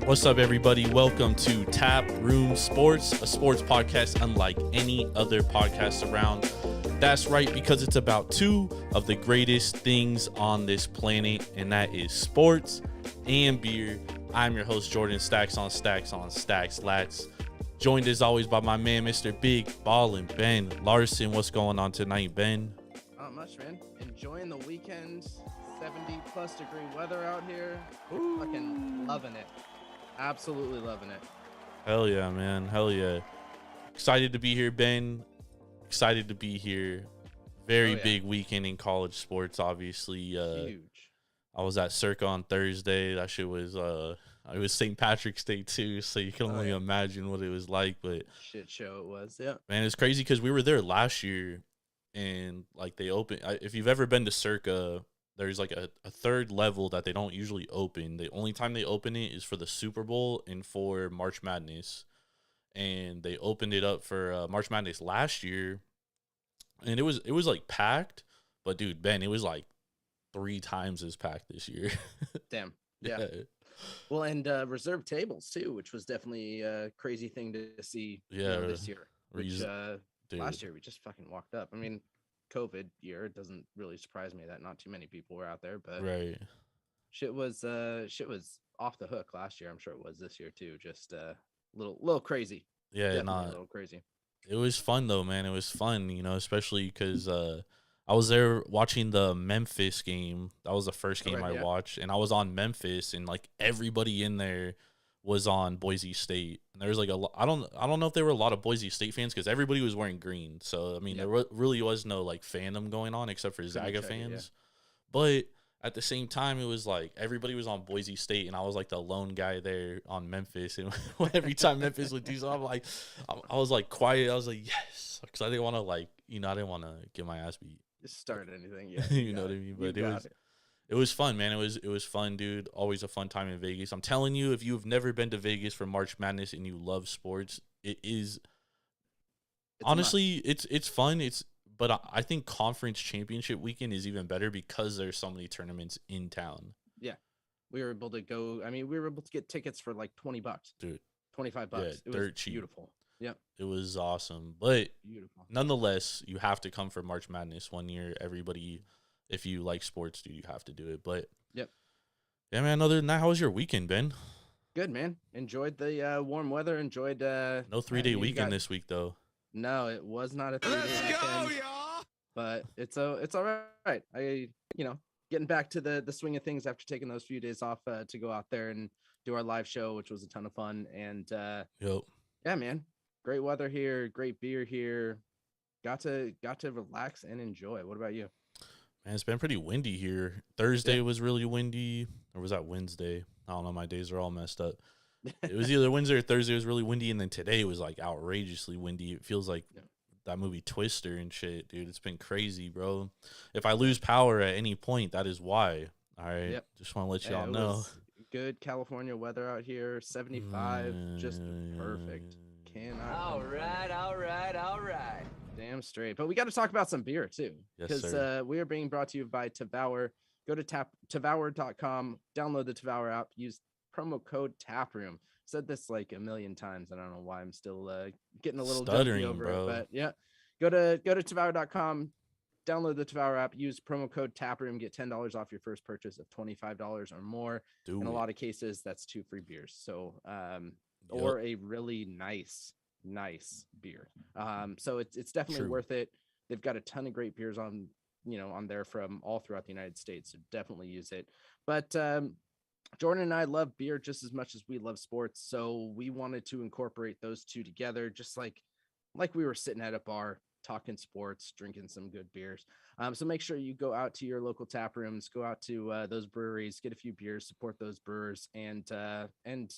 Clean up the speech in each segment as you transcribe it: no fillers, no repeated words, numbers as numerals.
What's up, everybody? Welcome to Taproom Sports, a sports podcast unlike any other podcast around. That's right, because it's about two of the greatest things on this planet, and that is sports and beer. I'm your host, Jordan Stacks on Stacks on Stacks Lats. Joined as always by my man, Mr. Big Ballin' Ben Larson. What's going on tonight, Ben? Not much, man. Enjoying the weekend. 70-plus degree weather out here. Ooh. Fucking loving it. Absolutely loving it. Hell yeah, man. Hell yeah. Excited to be here, Ben. Excited to be here. Very big weekend in college sports, obviously. Huge. I was at Circa on Thursday. That shit was it was St. Patrick's Day too, so you can only imagine what it was like. But shit show it was, yeah. Man, it's crazy because we were there last year, and like they open. If you've ever been to Circa, there's like a third level that they don't usually open. The only time they open it is for the Super Bowl and for March Madness. And they opened it up for March Madness last year, and it was like packed. But dude, Ben, it was like 3 times as packed this year. Damn. Yeah. Well, and reserved tables too, which was definitely a crazy thing to see this year. Which last year we just fucking walked up. I mean, COVID year, it doesn't really surprise me that not too many people were out there, but shit was off the hook last year. I'm sure it was this year too. Just little crazy. Yeah, not a little crazy. It was fun though, man. It was fun, especially because I was there watching the Memphis game. That was the first game I watched, and I was on Memphis, and like everybody in there was on Boise State. And there was like I don't know if there were a lot of Boise State fans because everybody was wearing green. So I mean, there really was no like fandom going on except for Zaga fans. But at the same time, it was like everybody was on Boise State, and I was like the lone guy there on Memphis. And every time Memphis would do something, I was like quiet. I was like, yes, because I didn't want to I didn't want to get my ass beat. Just start anything, yeah. You know what I mean? But it was fun, man. It was fun, dude. Always a fun time in Vegas. I'm telling you, if you've never been to Vegas for March Madness and you love sports, it's honestly it's fun. But I think conference championship weekend is even better because there's so many tournaments in town. Yeah. We were able to go. I mean, we were able to get tickets for like $20, dude. $25. Yeah, it was cheap. Beautiful. Yeah. It was awesome. But nonetheless, you have to come for March Madness one year. Everybody, if you like sports, dude, you have to do it. But yeah, man, other than that, how was your weekend, Ben? Good, man. Enjoyed the warm weather. Enjoyed no 3-day weekend this week though. No, it was not a 3-day weekend. Y'all. But it's all right. I getting back to the swing of things after taking those few days off to go out there and do our live show, which was a ton of fun. And yeah, man. Great weather here, great beer here. Got to relax and enjoy. What about you? Man, it's been pretty windy here. Thursday was really windy. Or was that Wednesday? I don't know. My days are all messed up. It was either Wednesday or Thursday was really windy, and then today was like outrageously windy. It feels like that movie Twister and shit, dude. It's been crazy, bro. If I lose power at any point, that is why. All right. Yep. Just want to let y'all know. Good California weather out here. 75, just perfect. All right. Damn straight. But we got to talk about some beer too, because we are being brought to you by Tavour. Go to Tavour.com, download the Tavour app, use promo code Taproom. Said this like a million times. I don't know why I'm still getting a little stuttering over it, but yeah. Go to Tavour.com, download the Tavour app, use promo code Taproom, get $10 off your first purchase of $25 or more. In a lot of cases, that's 2 free beers. So or a really nice beer. So it's definitely worth it. They've got a ton of great beers on there from all throughout the United States. So definitely use it. But Jordan and I love beer just as much as we love sports. So we wanted to incorporate those two together, just like we were sitting at a bar talking sports, drinking some good beers. So make sure you go out to your local tap rooms, go out to those breweries, get a few beers, support those brewers, and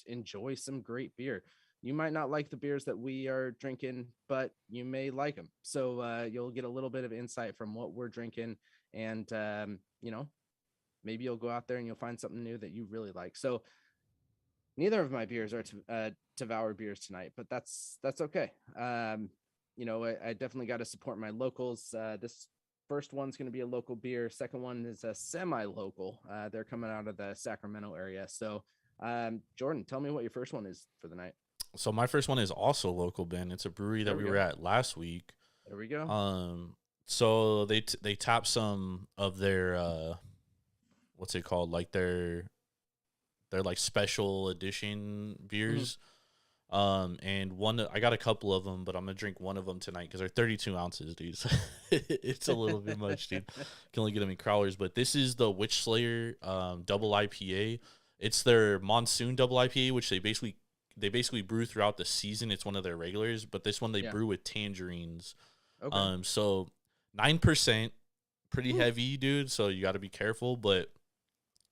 enjoy some great beer. You might not like the beers that we are drinking, but you may like them. So you'll get a little bit of insight from what we're drinking, and maybe you'll go out there and you'll find something new that you really like. So neither of my beers are Tavour beers tonight, but that's okay. I definitely got to support my locals. This first one's going to be a local beer. Second one is a semi-local. They're coming out of the Sacramento area. So Jordan, tell me what your first one is for the night. So my first one is also local, Ben. It's a brewery that we were at last week. There we go. So they tapped some of their what's it called? Like their like special edition beers. And I got a couple of them, but I'm gonna drink one of them tonight because they're 32 ounces, dude. So it's a little bit much, dude. Can only get them in crowlers. But this is the Witch Slayer Double IPA. It's their Monsoon Double IPA, which they basically brew throughout the season. It's one of their regulars, but this one they brew with tangerines. Okay. So 9%, pretty heavy, dude. So you got to be careful. But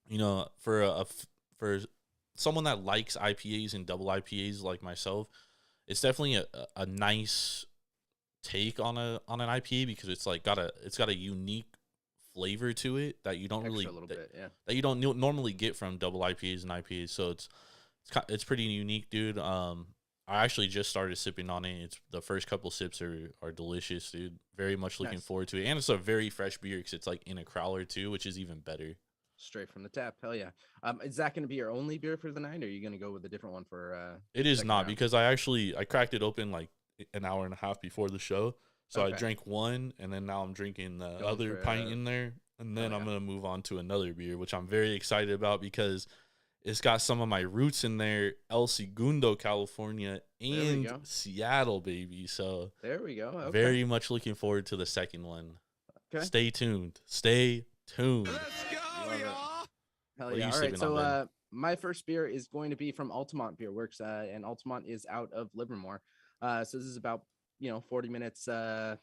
you know, for someone that likes IPAs and double IPAs like myself, it's definitely a nice take on an IPA because it's like got a unique flavor to it that you don't that you don't normally get from double IPAs and IPAs. So it's pretty unique, dude. I actually just started sipping on it. It's the first couple sips are delicious, dude. Very much looking forward to it, and it's a very fresh beer because it's like in a crowler too, which is even better. Straight from the tap. Hell yeah. Is that going to be your only beer for the night, or are you going to go with a different one for it is not round? Because I cracked it open like an hour and a half before the show. So I drank one, and then now I'm drinking the other pint in there, and then I'm going to move on to another beer, which I'm very excited about because it's got some of my roots in there, El Segundo, California, and Seattle, baby. So there we go. Okay. Very much looking forward to the second one. Okay. Stay tuned. Stay tuned. Let's go, y'all. Hell yeah. All right, so my first beer is going to be from Altamont Beer Works, and Altamont is out of Livermore. So this is about 40 minutes, I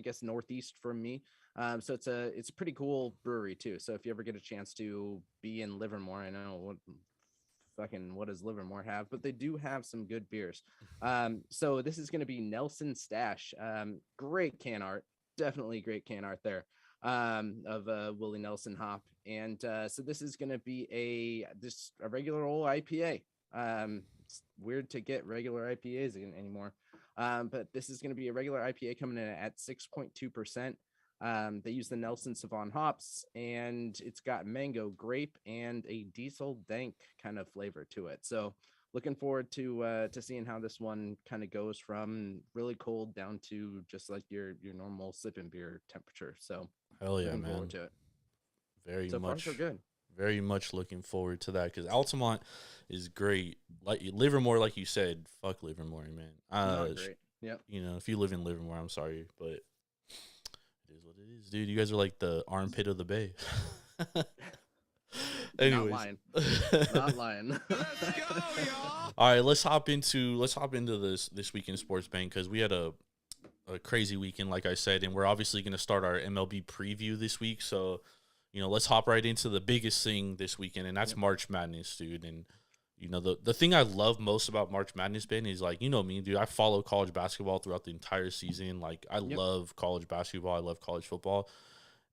guess, northeast from me. So it's a pretty cool brewery too. So if you ever get a chance to be in Livermore, I know what does Livermore have, but they do have some good beers. So this is going to be Nelson Stash. Great can art, definitely great can art there. Of Willie Nelson hop, and so this is going to be a regular old IPA. It's weird to get regular IPAs anymore, but this is going to be a regular IPA coming in at 6.2%. They use the Nelson Sauvon hops, and it's got mango, grape, and a diesel dank kind of flavor to it. So looking forward to seeing how this one kind of goes from really cold down to just like your normal sipping beer temperature. So hell yeah, man. Forward to it. Very so much far, so good. Very much looking forward to that because Altamont is great. Like Livermore, like you said, fuck Livermore, man. Great. Yep. If you live in Livermore, I'm sorry, but it is what it is, dude. You guys are like the armpit of the bay. Anyways. Not lying. Let's go, y'all. All right, let's hop into this week in sports, bang, because we had a crazy weekend, like I said, and we're obviously going to start our MLB preview this week. So, let's hop right into the biggest thing this weekend, and that's March Madness, dude. And the thing I love most about March Madness, Ben, is like me, dude. I follow college basketball throughout the entire season. Like I love college basketball. I love college football,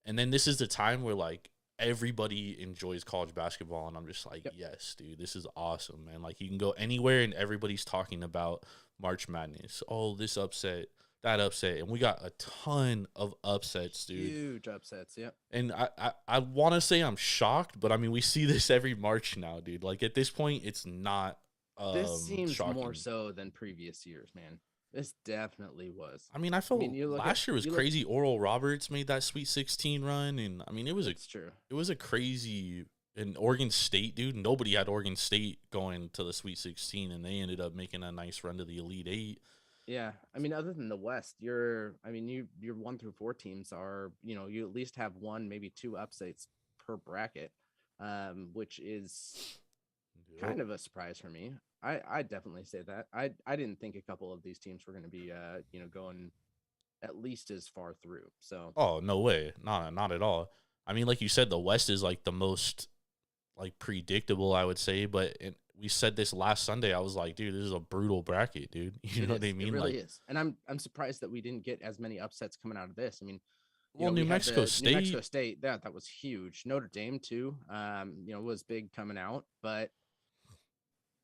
and then this is the time where like everybody enjoys college basketball, and I'm just like, yes, dude, this is awesome, man. Like you can go anywhere and everybody's talking about March Madness. Oh, this upset, that upset, and we got a ton of upsets, dude. Huge upsets, yeah. And I want to say I'm shocked, but I mean we see this every March now, dude. Like at this point, it's not. This seems shocking. More so than previous years, man. This definitely was. I mean, I felt last year was crazy. Oral Roberts made that Sweet 16 run, and I mean, it was true. It was a crazy. And Oregon State, dude, nobody had Oregon State going to the Sweet 16, and they ended up making a nice run to the Elite Eight. Yeah, I mean, other than the West, your 1 through 4 teams are, you at least have one, maybe two upsets per bracket, which is kind of a surprise for me. I definitely say that. I didn't think a couple of these teams were going to be, going at least as far through. So. Oh, no way. Not at all. I mean, like you said, the West is like the most like predictable, I would say, but we said this last Sunday. I was like, dude, this is a brutal bracket, dude. You know what I mean? It really is. And I'm surprised that we didn't get as many upsets coming out of this. I mean, New Mexico State. New Mexico State, that was huge. Notre Dame too. Was big coming out, but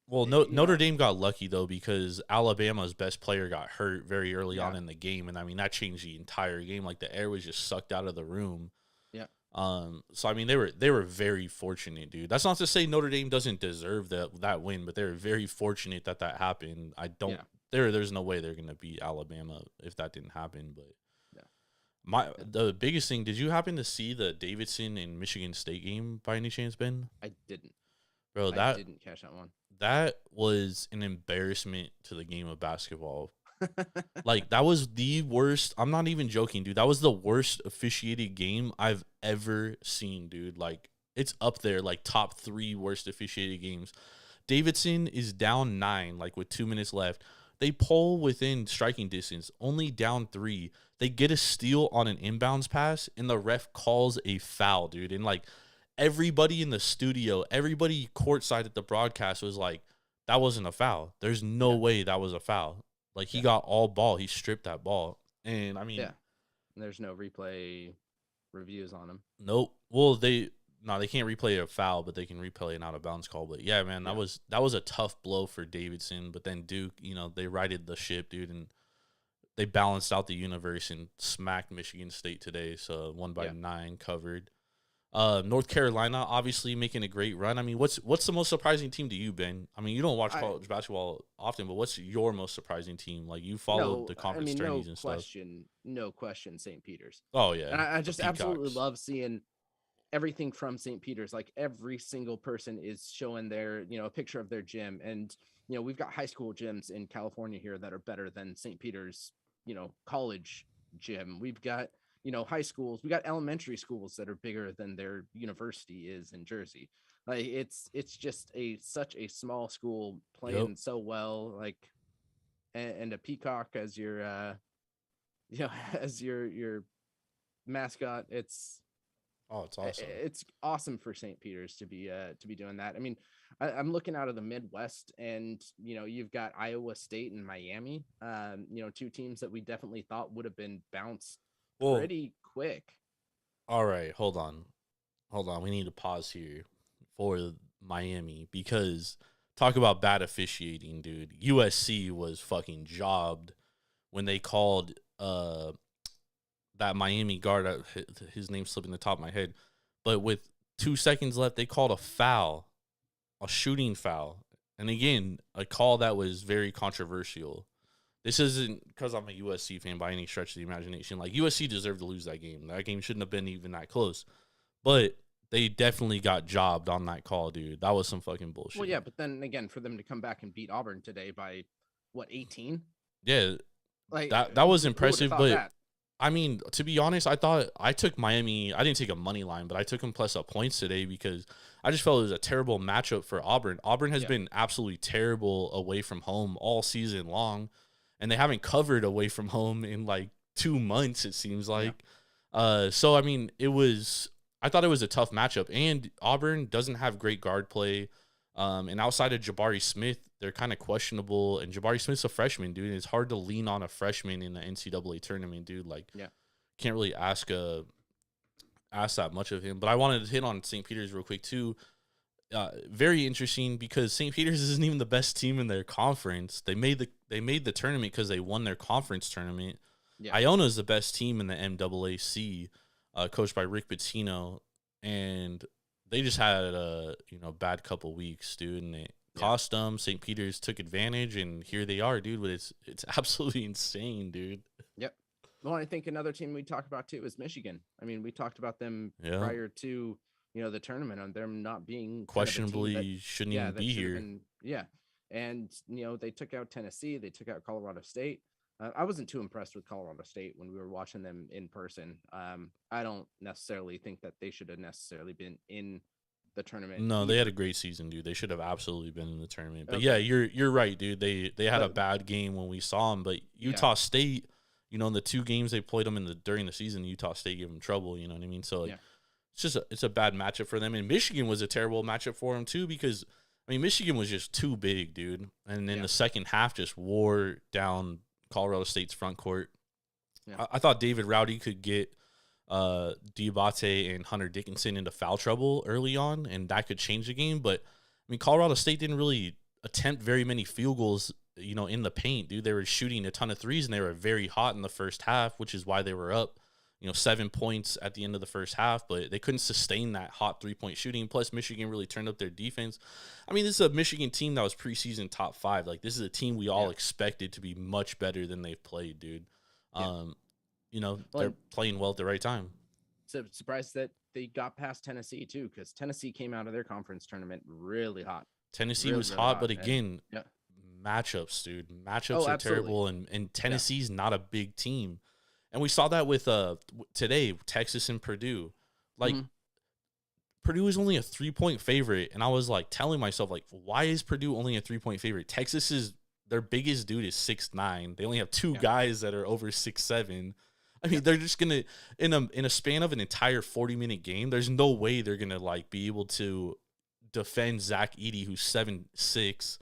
Notre Dame got lucky though because Alabama's best player got hurt very early on in the game, and I mean that changed the entire game. Like the air was just sucked out of the room. Yeah. So I mean, they were very fortunate, dude. That's not to say Notre Dame doesn't deserve that win, but they were very fortunate that happened. I don't. There's no way they're gonna beat Alabama if that didn't happen. But the biggest thing. Did you happen to see the Davidson and Michigan State game by any chance, Ben? I didn't. Bro, I didn't catch that one. That was an embarrassment to the game of basketball. Like, that was the worst. I'm not even joking, dude. That was the worst officiated game I've ever seen, dude. Like, it's up there, like, top 3 worst officiated games. Davidson is down 9, like, with 2 minutes left. They pull within striking distance, only down 3. They get a steal on an inbounds pass, and the ref calls a foul, dude. And, like, everybody in the studio, everybody courtside at the broadcast was like, that wasn't a foul. There's no way that was a foul. Like, he got all ball. He stripped that ball. And, I mean. Yeah. There's no replay reviews on him. Nope. Well, they can't replay a foul, but they can replay an out-of-bounds call. But, yeah, man, that was a tough blow for Davidson. But then Duke, they righted the ship, dude, and they balanced out the universe and smacked Michigan State today. So, 1 by 9 covered. North Carolina obviously making a great run. I mean, what's the most surprising team to you, Ben? I mean, you don't watch college basketball often, but what's your most surprising team? Like, you follow the conference tourneys and stuff. No question, St. Peter's. Oh yeah, and I just absolutely love seeing everything from St. Peter's. Like, every single person is showing their a picture of their gym, and we've got high school gyms in California here that are better than St. Peter's college gym. We've got high schools, we got elementary schools that are bigger than their university is in Jersey. Like, it's just such a small school playing so well, like, and a peacock as your as your mascot. It's awesome. It's awesome for St. Peter's to be doing that. I mean, I'm looking out of the Midwest, and you've got Iowa State and Miami, 2 teams that we definitely thought would have been bounced pretty quick. All right, hold on. We need to pause here for Miami, because talk about bad officiating, dude. USC was fucking jobbed when they called that Miami guard. His name's slipping the top of my head, but with 2 seconds left, they called a foul, a shooting foul, and again, a call that was very controversial. This isn't because I'm a USC fan by any stretch of the imagination. Like, USC deserved to lose that game. That game shouldn't have been even that close. But they definitely got jobbed on that call, dude. That was some fucking bullshit. Well, yeah, but then again, for them to come back and beat Auburn today by, 18? Yeah, like, that was impressive. But, I mean, to be honest, I took Miami. I didn't take a money line, but I took them plus points today because I just felt it was a terrible matchup for Auburn. Auburn has been absolutely terrible away from home all season long. And they haven't covered away from home in like 2 months, it seems like. Yeah. So, I mean, I thought it was a tough matchup. And Auburn doesn't have great guard play. And outside of Jabari Smith, they're kind of questionable. And Jabari Smith's a freshman, dude. It's hard to lean on a freshman in the NCAA tournament, dude. Like, can't really ask that much of him. But I wanted to hit on St. Peter's real quick, too. Very interesting, because St. Peter's isn't even the best team in their conference. They made the tournament because they won their conference tournament. Yeah. Iona is the best team in the MAAC, coached by Rick Pitino, and they just had a bad couple weeks, dude. And it cost them. St. Peter's took advantage, and here they are, dude. But it's absolutely insane, dude. Yep. Well, I think another team we talked about too is Michigan. I mean, we talked about them prior to the tournament, on them not being questionably shouldn't even be here. And they took out Tennessee, they took out Colorado State. I wasn't too impressed with Colorado State when we were watching them in person. I don't necessarily think that they should have necessarily been in the tournament. No, they had a great season, dude. They should have absolutely been in the tournament. But yeah, you're right, dude. They had a bad game when we saw them, but Utah State, in the 2 games they played them during the season, Utah State gave them trouble. You know what I mean? So it's a bad matchup for them. And Michigan was a terrible matchup for them too, because Michigan was just too big, dude. And then the second half just wore down Colorado State's front court. Yeah. I thought David Rowdy could get Diabate and Hunter Dickinson into foul trouble early on, and that could change the game. But Colorado State didn't really attempt very many field goals, in the paint, dude. They were shooting a ton of threes, and they were very hot in the first half, which is why they were up, 7 points at the end of the first half, but they couldn't sustain that hot 3-point shooting. Plus, Michigan really turned up their defense. I mean, this is a Michigan team that was preseason top 5. Like, this is a team we all expected to be much better than they've played, dude. They're playing well at the right time. So surprised that they got past Tennessee too, because Tennessee came out of their conference tournament really hot. Tennessee was hot, but again, matchups, dude. Matchups are terrible, and Tennessee's not a big team. And we saw that with today, Texas and Purdue. Like, Purdue is only a 3-point favorite, and I was like telling myself, like, why is Purdue only a 3-point favorite? Texas is their biggest dude is 6'9". They only have 2 guys that are over 6'7". I mean, they're just gonna in a span of an entire 40-minute game. There's no way they're gonna like be able to defend Zach Edey, who's 7'6"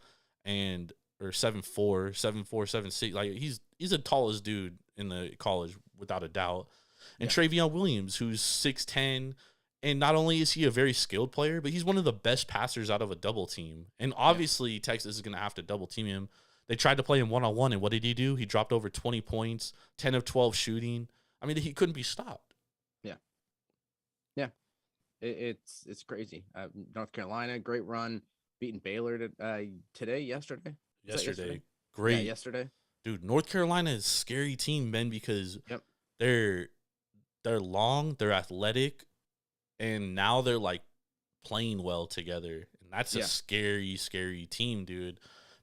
or 7'4", 7'6". Like he's the tallest dude in the college without a doubt. And Travion Williams, who's 6'10", and not only is he a very skilled player, but he's one of the best passers out of a double team. And obviously, Texas is gonna have to double team him. They tried to play him one-on-one, and what did he do? He dropped over 20 points, 10 of 12 shooting. I mean, he couldn't be stopped. Yeah. It's crazy. North Carolina, great run, beating Baylor yesterday. Great. Yeah, yesterday. Dude, North Carolina is a scary team, man, because they're long, they're athletic, and now they're, like, playing well together. And that's a scary, scary team, dude.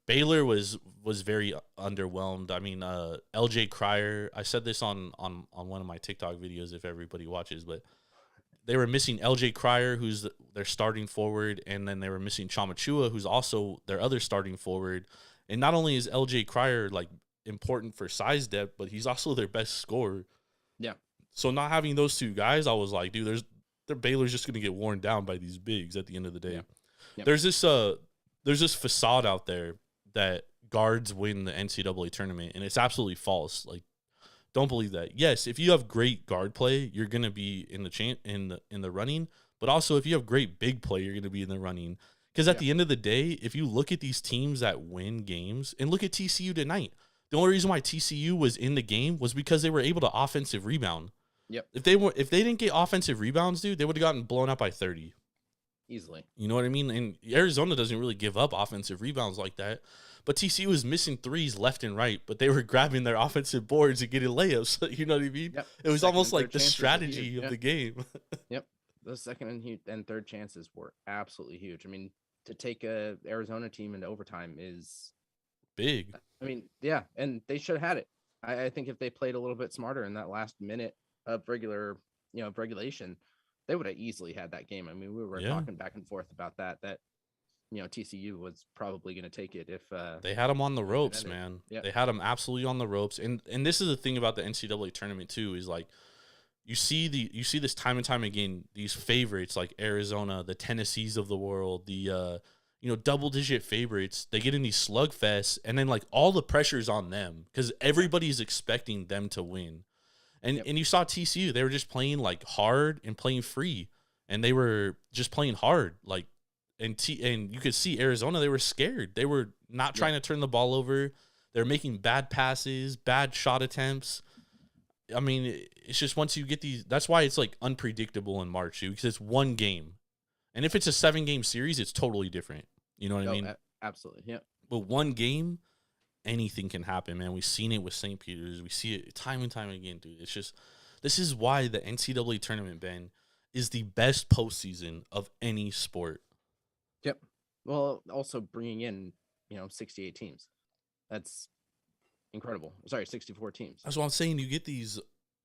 Baylor was very underwhelmed. I mean, LJ Cryer, I said this on one of my TikTok videos if everybody watches, but they were missing LJ Cryer, who's their starting forward, and then they were missing Chamachua, who's also their other starting forward. And not only is LJ Cryer like important for size depth, but he's also their best scorer. Yeah. So not having those 2 guys, I was like, dude, Baylor's just gonna get worn down by these bigs at the end of the day. Yeah. There's this facade out there that guards win the NCAA tournament, and it's absolutely false. Like, don't believe that. Yes, if you have great guard play, you're gonna be in the running. But also, if you have great big play, you're gonna be in the running. Because at the end of the day, if you look at these teams that win games, and look at TCU tonight, the only reason why TCU was in the game was because they were able to offensive rebound. Yep. If they didn't get offensive rebounds, dude, they would have gotten blown up by 30. Easily. You know what I mean? And Arizona doesn't really give up offensive rebounds like that. But TCU was missing threes left and right, but they were grabbing their offensive boards and getting layups. You know what I mean? Yep. It was almost like the strategy of the game. Yep. Those second and third chances were absolutely huge. I mean, to take a Arizona team into overtime is big. I mean, yeah, and they should have had it. I think if they played a little bit smarter in that last minute of regulation, they would have easily had that game. I mean, we were talking back and forth about that TCU was probably going to take it if they had them on the ropes, man. Yep. They had them absolutely on the ropes. And this is the thing about the NCAA tournament too, is like you see this time and time again, these favorites like Arizona, the Tennessees of the world, the double-digit favorites, they get in these slugfests, and then like all the pressure's on them because everybody's expecting them to win. And you saw TCU, they were just playing like hard and playing free, and they were just playing hard. Like, and you could see Arizona, they were scared. They were not trying to turn the ball over. They're making bad passes, bad shot attempts. I mean, it's just once you get these, that's why it's like unpredictable in March, because it's one game. And if it's a 7-game series, it's totally different. You know what I mean? Absolutely. Yeah. But one game, anything can happen, man. We've seen it with St. Peter's. We see it time and time again, dude. It's just, this is why the NCAA tournament, Ben, is the best postseason of any sport. Yep. Well, also bringing in, 68 teams. That's incredible. Sorry, 64 teams. That's what I'm saying. You get these,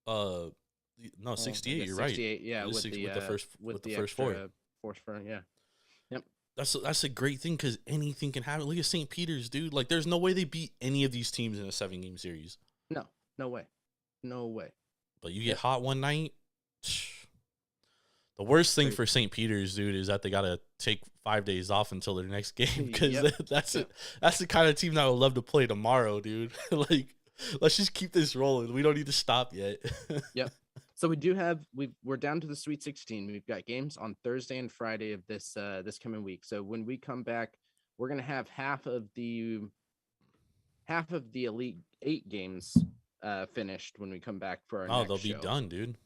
68. You're 68, right. Yeah, with the first four. Yeah. Yep. That's a great thing because anything can happen. Look at St. Peter's, dude. Like, there's no way they beat any of these teams in a 7-game series. No way. But you get hot one night. The worst thing for St. Peter's, dude, is that they got to take 5 days off until their next game because that's the kind of team that I would love to play tomorrow, dude. Like, let's just keep this rolling. We don't need to stop yet. Yep. So we're down to the Sweet 16. We've got games on Thursday and Friday of this coming week. So when we come back, we're gonna have half of the Elite 8 games finished when we come back for our Oh, next they'll show. be done, dude.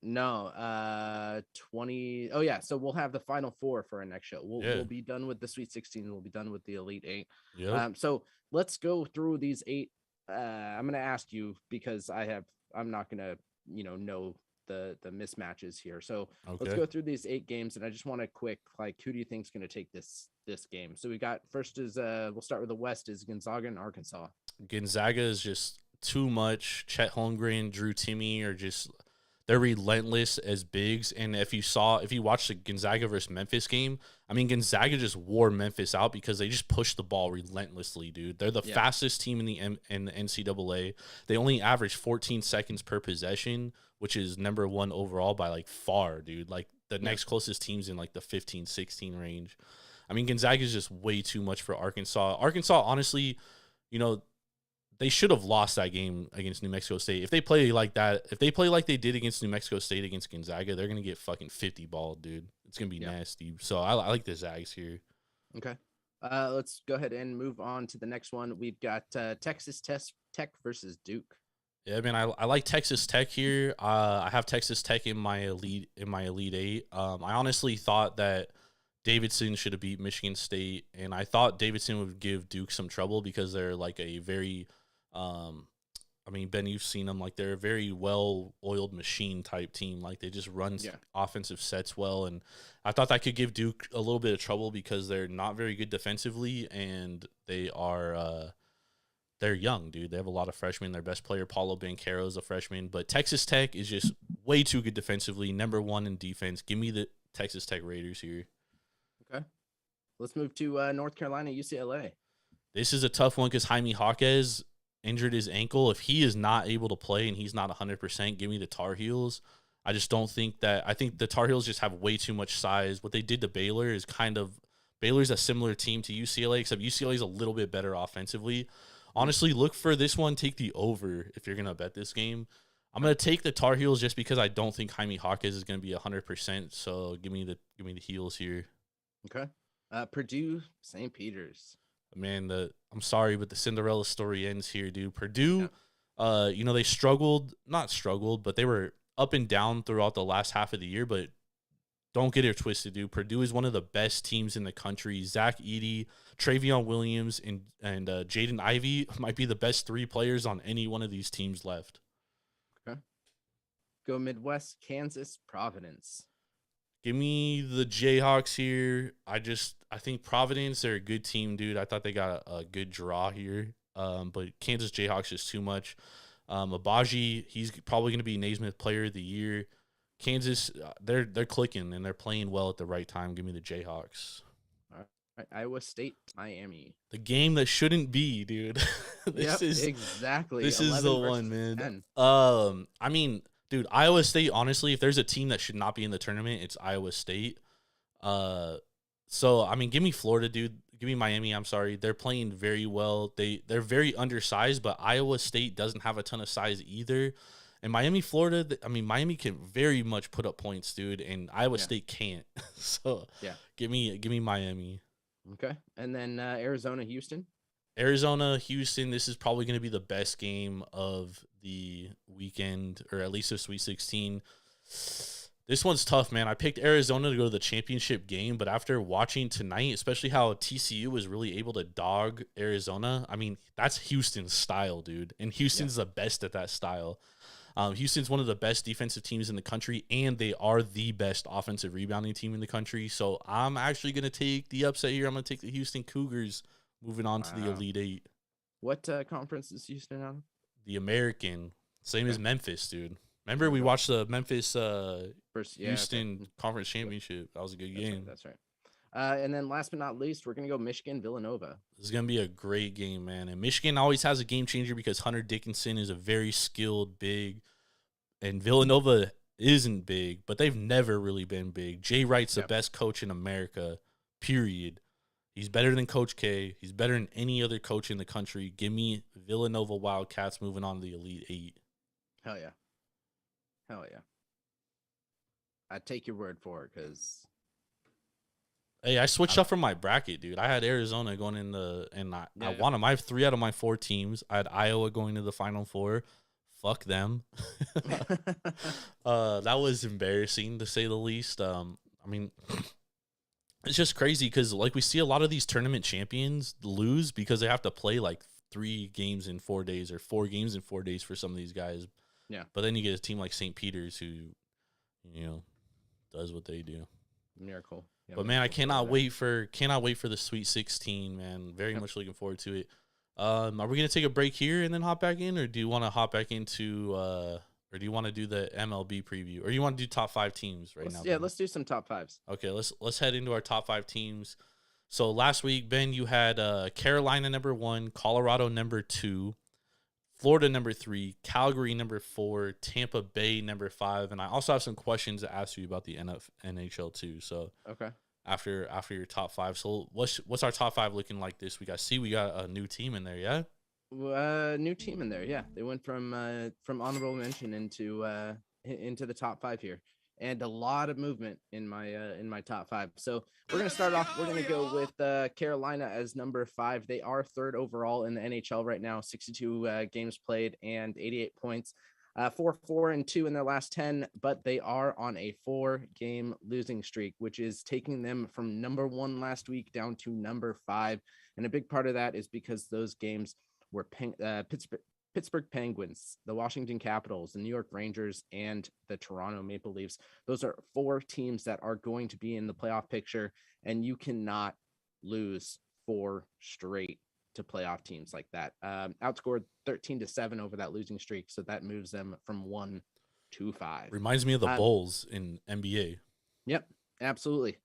No, 20. Oh yeah, so we'll have the final four for our next show. We'll be done with the Sweet 16. We'll be done with the Elite Eight. Yep. So let's go through these eight. I'm gonna ask you because I'm not gonna know the mismatches here. So let's go through these 8 games, and I just want a quick who do you think is gonna take this game? So we got first is we'll start with the West is Gonzaga and Arkansas. Gonzaga is just too much. Chet Holmgren, Drew Timme are just. They're relentless as bigs, and if you watched the Gonzaga versus Memphis game, I mean, Gonzaga just wore Memphis out because they just pushed the ball relentlessly, dude. They're the fastest team in the NCAA. They only average 14 seconds per possession, which is number 1 overall by far, dude. The next closest team's in the 15, 16 range. I mean, Gonzaga is just way too much for Arkansas. Arkansas, honestly, they should have lost that game against New Mexico State. If they play like that, if they play like they did against New Mexico State against Gonzaga, they're going to get fucking 50 balled, dude. It's going to be nasty. So I like the Zags here. Okay. Let's go ahead and move on to the next one. We've got Texas Tech versus Duke. Yeah, man, I like Texas Tech here. I have Texas Tech in my Elite 8. I honestly thought that Davidson should have beat Michigan State, and I thought Davidson would give Duke some trouble because they're a very I mean, Ben, you've seen them. They're a very well-oiled machine type team. They just run offensive sets well, and I thought that could give Duke a little bit of trouble because they're not very good defensively, and they are they're young, dude. They have a lot of freshmen. Their best player, Paulo Banchero, is a freshman, but Texas Tech is just way too good defensively. Number 1 in defense. Give me the Texas Tech Raiders here. Okay. Let's move to North Carolina, UCLA. This is a tough one because Jaime Jaquez injured his ankle. If he is not able to play and he's not 100%, give me the Tar Heels. I just don't think that. I think the Tar Heels just have way too much size. What they did to Baylor is Baylor's a similar team to UCLA, except UCLA is a little bit better offensively. Honestly, look for this one. Take the over if you're going to bet this game. I'm going to take the Tar Heels just because I don't think Jaime Jaquez is going to be 100%. So give me the Heels here. Okay. Purdue, St. Peter's. Man, I'm sorry, but the Cinderella story ends here, dude. Purdue, they not struggled, but they were up and down throughout the last half of the year, but don't get it twisted, dude. Purdue is one of the best teams in the country. Zach Edey, Travion Williams, and Jaden Ivey might be the best 3 players on any one of these teams left. Okay. Go Midwest, Kansas, Providence. Give me the Jayhawks here. I think Providence, they're a good team, dude. I thought they got a good draw here. But Kansas Jayhawks is too much. Abaji, he's probably going to be Naismith Player of the Year. Kansas, they're clicking and they're playing well at the right time. Give me the Jayhawks. All right. Iowa State, Miami. The game that shouldn't be, dude. This is the one, man. I mean, dude, Iowa State, honestly, if there's a team that should not be in the tournament, it's Iowa State. So, I mean, give me Florida, dude. Give me Miami, I'm sorry. They're playing very well. They're very undersized, but Iowa State doesn't have a ton of size either. And Miami, Florida, Miami can very much put up points, dude, and Iowa State can't. So, give me Miami. Okay. And then Arizona, Houston. Arizona, Houston, this is probably going to be the best game of the weekend, or at least the Sweet 16. This one's tough, man. I picked Arizona to go to the championship game, but after watching tonight, especially how TCU was really able to dog Arizona, I mean, that's Houston's style, dude. And Houston's the best at that style. Houston's one of the best defensive teams in the country, and they are the best offensive rebounding team in the country. So I'm actually going to take the upset here. I'm going to take the Houston Cougars. Moving on to the Elite 8. What conference is Houston on? The American. Same as Memphis, dude. Remember we watched the Memphis Houston Conference Championship. That was a good game. That's right. And then last but not least, we're going to go Michigan, Villanova. This is going to be a great game, man. And Michigan always has a game changer because Hunter Dickinson is a very skilled big. And Villanova isn't big, but they've never really been big. Jay Wright's the best coach in America, period. He's better than Coach K. He's better than any other coach in the country. Give me Villanova Wildcats moving on to the Elite 8. Hell yeah. Hell yeah. I take your word for it because Hey, I switched up from my bracket, dude. I had Arizona going in I won them. I have 3 out of my 4 teams. I had Iowa going to the Final Four. Fuck them. That was embarrassing to say the least. I mean, it's just crazy because like we see a lot of these tournament champions lose because they have to play like 3 games in 4 days or 4 games in 4 days for some of these guys. Yeah. But then you get a team like St. Peter's who, does what they do. Miracle. Yeah, but man, I cannot wait for the Sweet 16, man. Very much looking forward to it. Are we gonna take a break here and then hop back in, or do you want to hop back into, or do you want to do the MLB preview, or you want to do top 5 teams now? Yeah, let's do some top 5s. Okay, let's head into our top 5 teams. So last week, Ben, you had Carolina number 1, Colorado number 2, Florida number 3, Calgary number 4, Tampa Bay number 5, and I also have some questions to ask you about the NHL too. So okay, after your top 5, so what's our top 5 looking like this week? I see we got a new team in there, yeah. New team in there, yeah. They went from honorable mention into the top 5 here, and a lot of movement in my top 5. So we're gonna start off. We're gonna go with Carolina as number 5. They are 3rd overall in the NHL right now, 62 games played and 88 points. 4-4-2 in their last 10, but they are on a 4-game losing streak, which is taking them from number 1 last week down to number 5. And a big part of that is because those games were Pittsburgh Penguins, the Washington Capitals, the New York Rangers, and the Toronto Maple Leafs. Those are 4 teams that are going to be in the playoff picture, and you cannot lose 4 straight to playoff teams like that. Outscored 13-7 over that losing streak, so that moves them from 1 to 5. Reminds me of the Bulls in NBA. Yep, absolutely.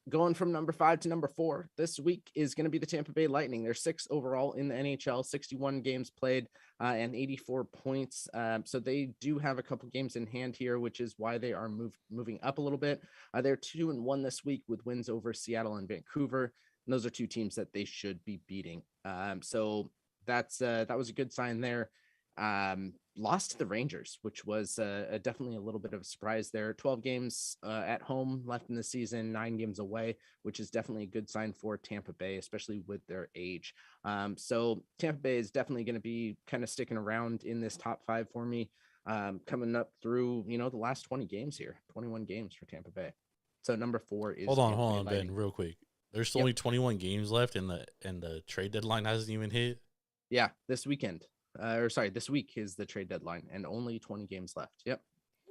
Going from number 5 to number 4 this week is going to be the Tampa Bay Lightning. They're 6th overall in the NHL, 61 games played and 84 points. So they do have a couple games in hand here, which is why they are moving up a little bit. They're 2-1 this week with wins over Seattle and Vancouver. And those are 2 teams that they should be beating. So that was a good sign there. Lost to the Rangers, which was definitely a little bit of a surprise there. 12 games at home left in the season, 9 games away, which is definitely a good sign for Tampa Bay, especially with their age. So Tampa Bay is definitely going to be kind of sticking around in this top 5 for me, coming up through, the last 20 games here, 21 games for Tampa Bay. So number 4 is hold on, Ben, real quick. There's only 21 games left, and the trade deadline hasn't even hit. Yeah, this weekend. This week is the trade deadline, and only 20 games left. Yep.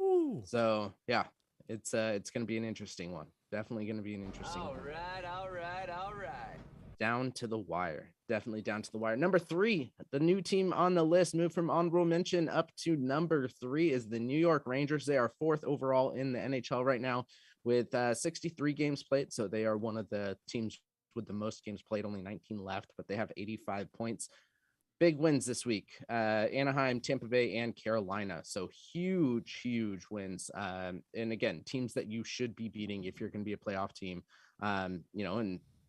Ooh. So yeah, it's going to be an interesting one. Definitely going to be an interesting one. All right. Down to the wire. Definitely down to the wire. Number 3, the new team on the list, moved from honorable mention up to number 3, is the New York Rangers. They are 4th overall in the NHL right now with 63 games played. So they are one of the teams with the most games played, only 19 left, but they have 85 points. Big wins this week, Anaheim, Tampa Bay, and Carolina. So huge wins. And again, teams that you should be beating if you're going to be a playoff team. And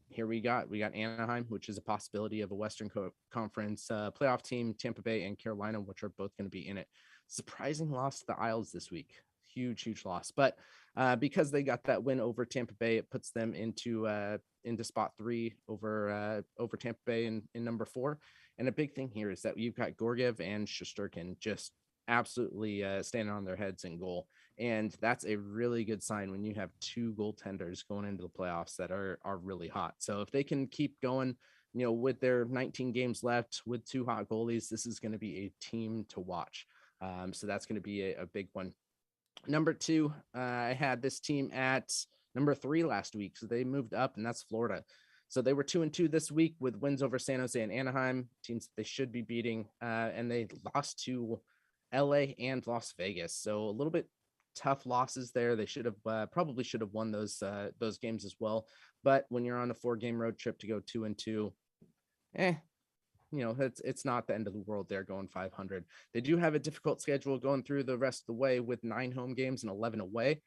here we got Anaheim, which is a possibility of a Western Conference playoff team, Tampa Bay and Carolina, which are both going to be in it. Surprising loss to the Isles this week. Huge loss. But because they got that win over Tampa Bay, it puts them into spot 3 over Tampa Bay in number 4. And a big thing here is that you've got Gorgiev and Shesterkin just absolutely standing on their heads in goal. And that's a really good sign when you have 2 goaltenders going into the playoffs that are really hot. So if they can keep going, with their 19 games left with 2 hot goalies, this is going to be a team to watch. So that's going to be a big one. Number 2, I had this team at number 3 last week. So they moved up, and that's Florida. So they were 2-2 this week with wins over San Jose and Anaheim, teams that they should be beating. And they lost to LA and Las Vegas. So a little bit tough losses there. They should have probably won those games as well. But when you're on a 4-game road trip to go 2-2, it's not the end of the world there going 500. They do have a difficult schedule going through the rest of the way with 9 home games and 11 away.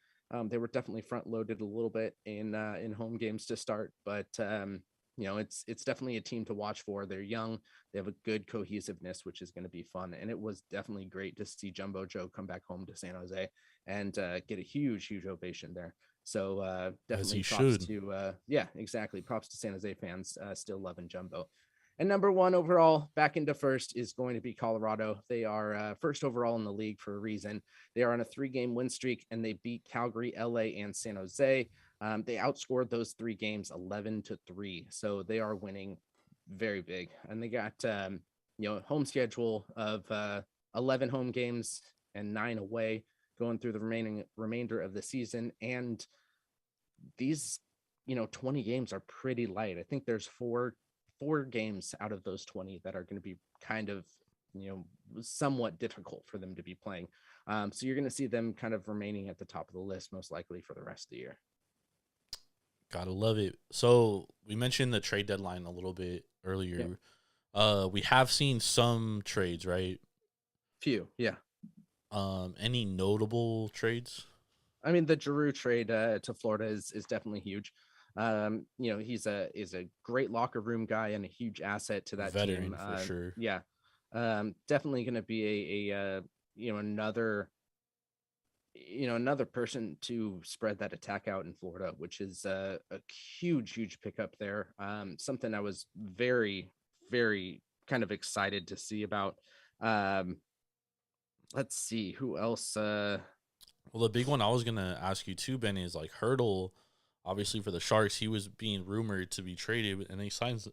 They were definitely front loaded a little bit in home games to start, but it's definitely a team to watch for. They're young. They have a good cohesiveness, which is going to be fun. And it was definitely great to see Jumbo Joe come back home to San Jose and get a huge ovation there. So definitely props to exactly. Props to San Jose fans still loving Jumbo. And number one overall, back into first, is going to be Colorado. They are first overall in the league for a reason. They are on a 3-game win streak, and they beat Calgary, LA, and San Jose. They outscored those 3 games 11-3. So they are winning very big. And they got home schedule of 11 home games and 9 away going through the remainder of the season. And these 20 games are pretty light. I think there's four games out of those 20 that are going to be kind of somewhat difficult for them to be playing. So you're going to see them kind of remaining at the top of the list most likely for the rest of the year. Gotta love it. So we mentioned the trade deadline a little bit earlier. Yeah. We have seen some trades, right? Few, yeah. Any notable trades? I mean, the Giroux trade to Florida is definitely huge. He's a great locker room guy and a huge asset to that veteran team. For sure. Yeah. Definitely going to be another person to spread that attack out in Florida, which is a huge pickup there. Something I was very, very kind of excited to see about. Let's see who else. Well, the big one I was going to ask you too, Ben, is like Hurdle, obviously for the Sharks. He was being rumored to be traded, and he signs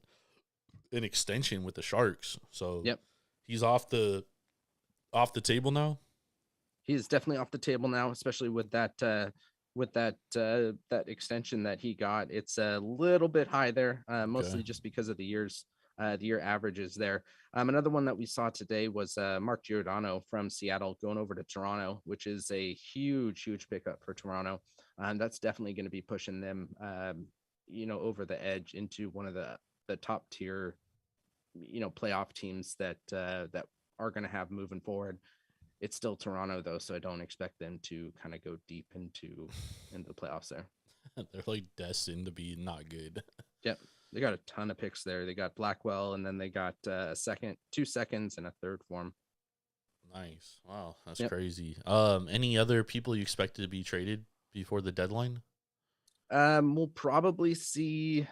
an extension with the Sharks. So he's off the table now. He's definitely off the table now, especially with that extension that he got. It's a little bit high there, mostly just because of the year averages there. Another one that we saw today was Mark Giordano from Seattle going over to Toronto, which is a huge pickup for Toronto. That's definitely going to be pushing them, over the edge into one of the top tier, playoff teams that are going to have moving forward. It's still Toronto though, so I don't expect them to kind of go deep into the playoffs there. They're like destined to be not good. Yep. They got a ton of picks there. They got Blackwell, and then they got 2 seconds, and a third form. Nice. Wow, that's crazy. Any other people you expected to be traded before the deadline? We'll probably see.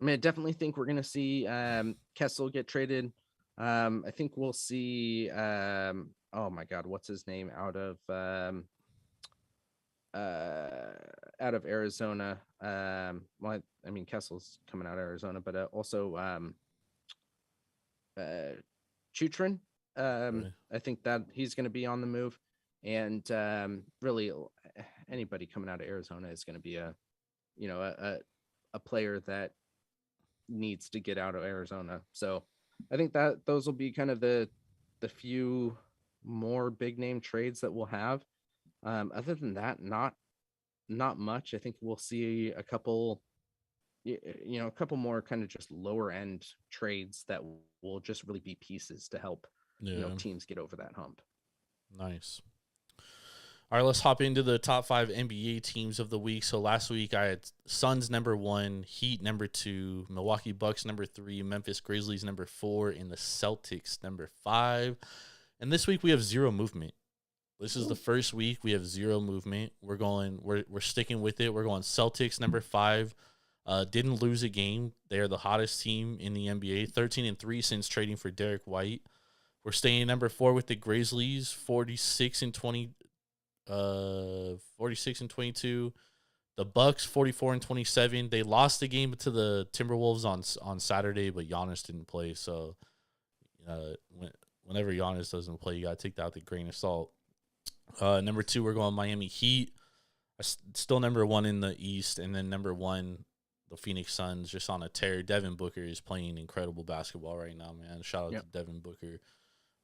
I mean, I definitely think we're gonna see Kessel get traded. I think we'll see. Oh my God, what's his name out of Arizona? Well, I mean, Kessel's coming out of Arizona, but also Chutrin. I think that he's going to be on the move, and really anybody coming out of Arizona is going to be a player that needs to get out of Arizona. So I think that those will be kind of the few more big name trades that we'll have. Other than that, not much. I think we'll see a couple more kind of just lower end trades that will just really be pieces to help teams get over that hump. Nice. All right, let's hop into the top 5 NBA teams of the week. So last week I had Suns number 1, Heat number 2, Milwaukee Bucks number 3, Memphis Grizzlies number 4, and the Celtics number 5. And this week we have zero movement. This is the first week we have zero movement. We're sticking with it. We're going Celtics number 5. Didn't lose a game. They are the hottest team in the NBA, 13-3 since trading for Derek White. We're staying number 4 with the Grizzlies, 46-22. The Bucks 44-27. They lost the game to the Timberwolves on Saturday, but Giannis didn't play. So whenever Giannis doesn't play, you gotta take that with a grain of salt. Number 2, we're going Miami Heat. Still number 1 in the East, and then number 1, the Phoenix Suns, just on a tear. Devin Booker is playing incredible basketball right now, man. Shout out to Devin Booker.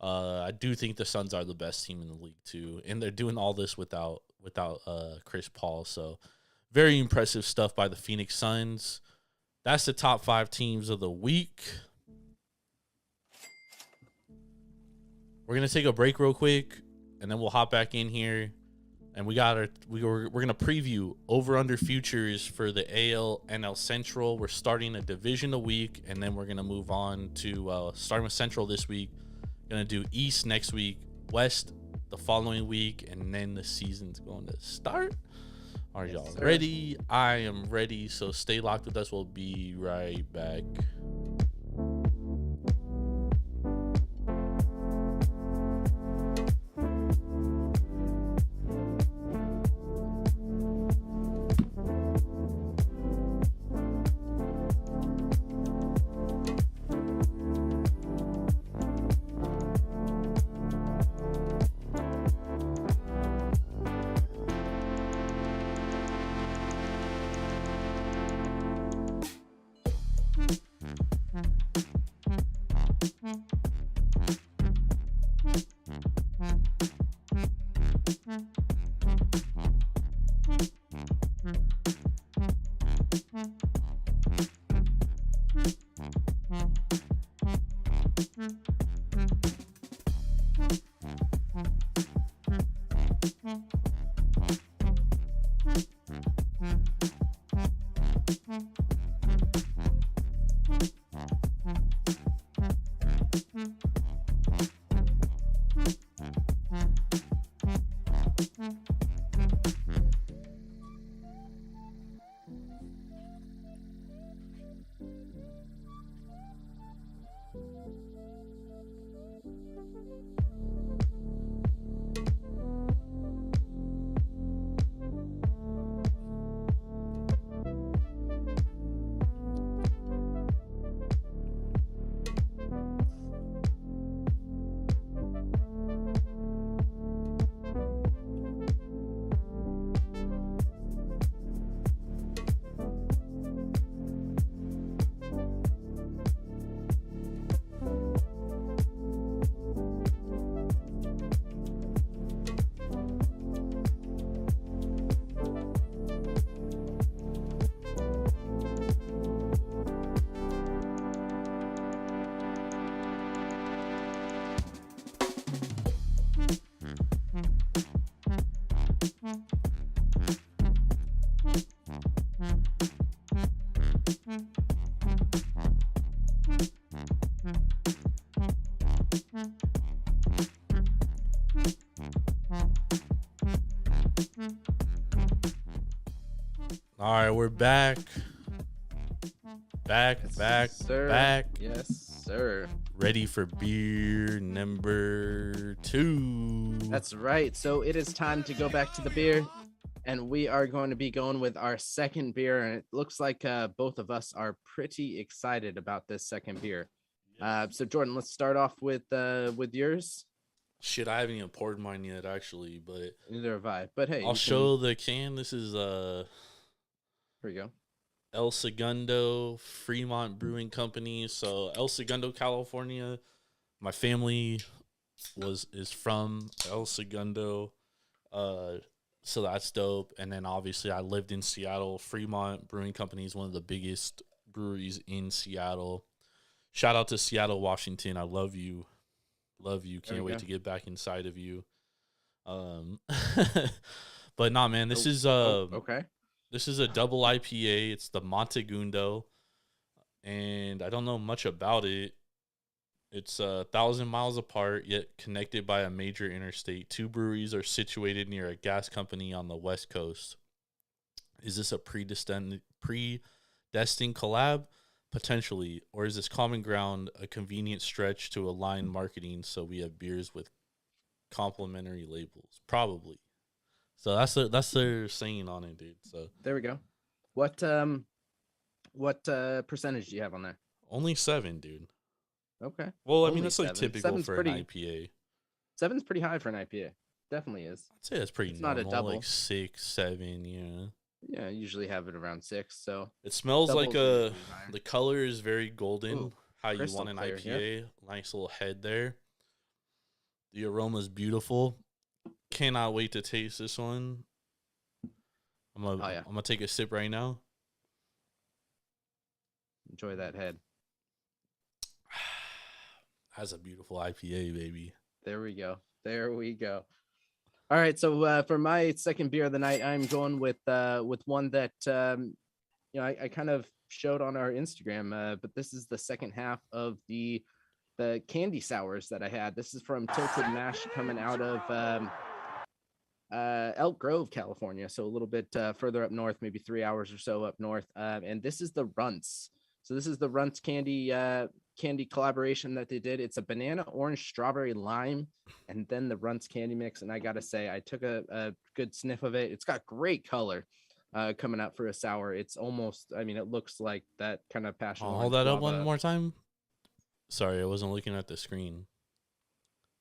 I do think the Suns are the best team in the league too, and they're doing all this without Chris Paul. So very impressive stuff by the Phoenix Suns. That's the top 5 teams of the week. We're gonna take a break real quick, and then we'll hop back in here, and we're gonna preview over/under futures for the AL NL Central. We're starting a division a week, and then we're gonna move on to starting with Central this week. Gonna do East next week, West the following week, and then the season's going to start. Are y'all sir. ready? I am ready. So stay locked with us. We'll be right back. All right, we're back. Back. Yes, sir. Ready for beer number 2. That's right. So it is time to go back to the beer, and we are going to be going with our second beer. And it looks like both of us are pretty excited about this second beer. So Jordan, let's start off with yours. Shit, I haven't even poured mine yet, actually, but neither have I. But hey, I'll show the can. This is here we go. El Segundo Fremont Brewing Company. So El Segundo, California. My family is from El Segundo. So that's dope. And then obviously I lived in Seattle. Fremont Brewing Company is one of the biggest breweries in Seattle. Shout out to Seattle, Washington. I love you. Love you. Can't wait to get back inside of you. But nah, man, this is okay. This is a double IPA. It's the Montegundo, and I don't know much about it. It's 1,000 miles apart, yet connected by a major interstate. 2 breweries are situated near a gas company on the West Coast. Is this a predestined collab? Potentially. Or is this common ground a convenient stretch to align marketing so we have beers with complementary labels? Probably. So that's their saying on it, dude. So there we go. What percentage do you have on there? Only 7, dude. Okay. Well, I mean, that's like typical for an IPA. 7's pretty high for an IPA. Definitely is. I'd say that's pretty normal. Not a double. Like 6, 7, yeah. Yeah, I usually have it around 6. So it smells like the color is very golden. Ooh, how you want an IPA. Yeah. Nice little head there. The aroma is beautiful. Cannot wait to taste this one. I'm gonna take a sip right now. Enjoy that head. Has a beautiful IPA, baby. There we go. All right, so for my second beer of the night, I'm going with one that I kind of showed on our Instagram, but this is the second half of the the candy sours that I had. This is from Tilted Mash coming out of Elk Grove, California, so a little bit further up north, maybe 3 hours or so up north. And this is the Runts. So this is the Runts candy collaboration that they did. It's a banana, orange, strawberry, lime, and then the Runts candy mix. And I gotta say, I took a good sniff of it. It's got great color coming out for a sour. It's almost, I mean, it looks like that kind of passion. Hold that up one more time. Sorry, I wasn't looking at the screen.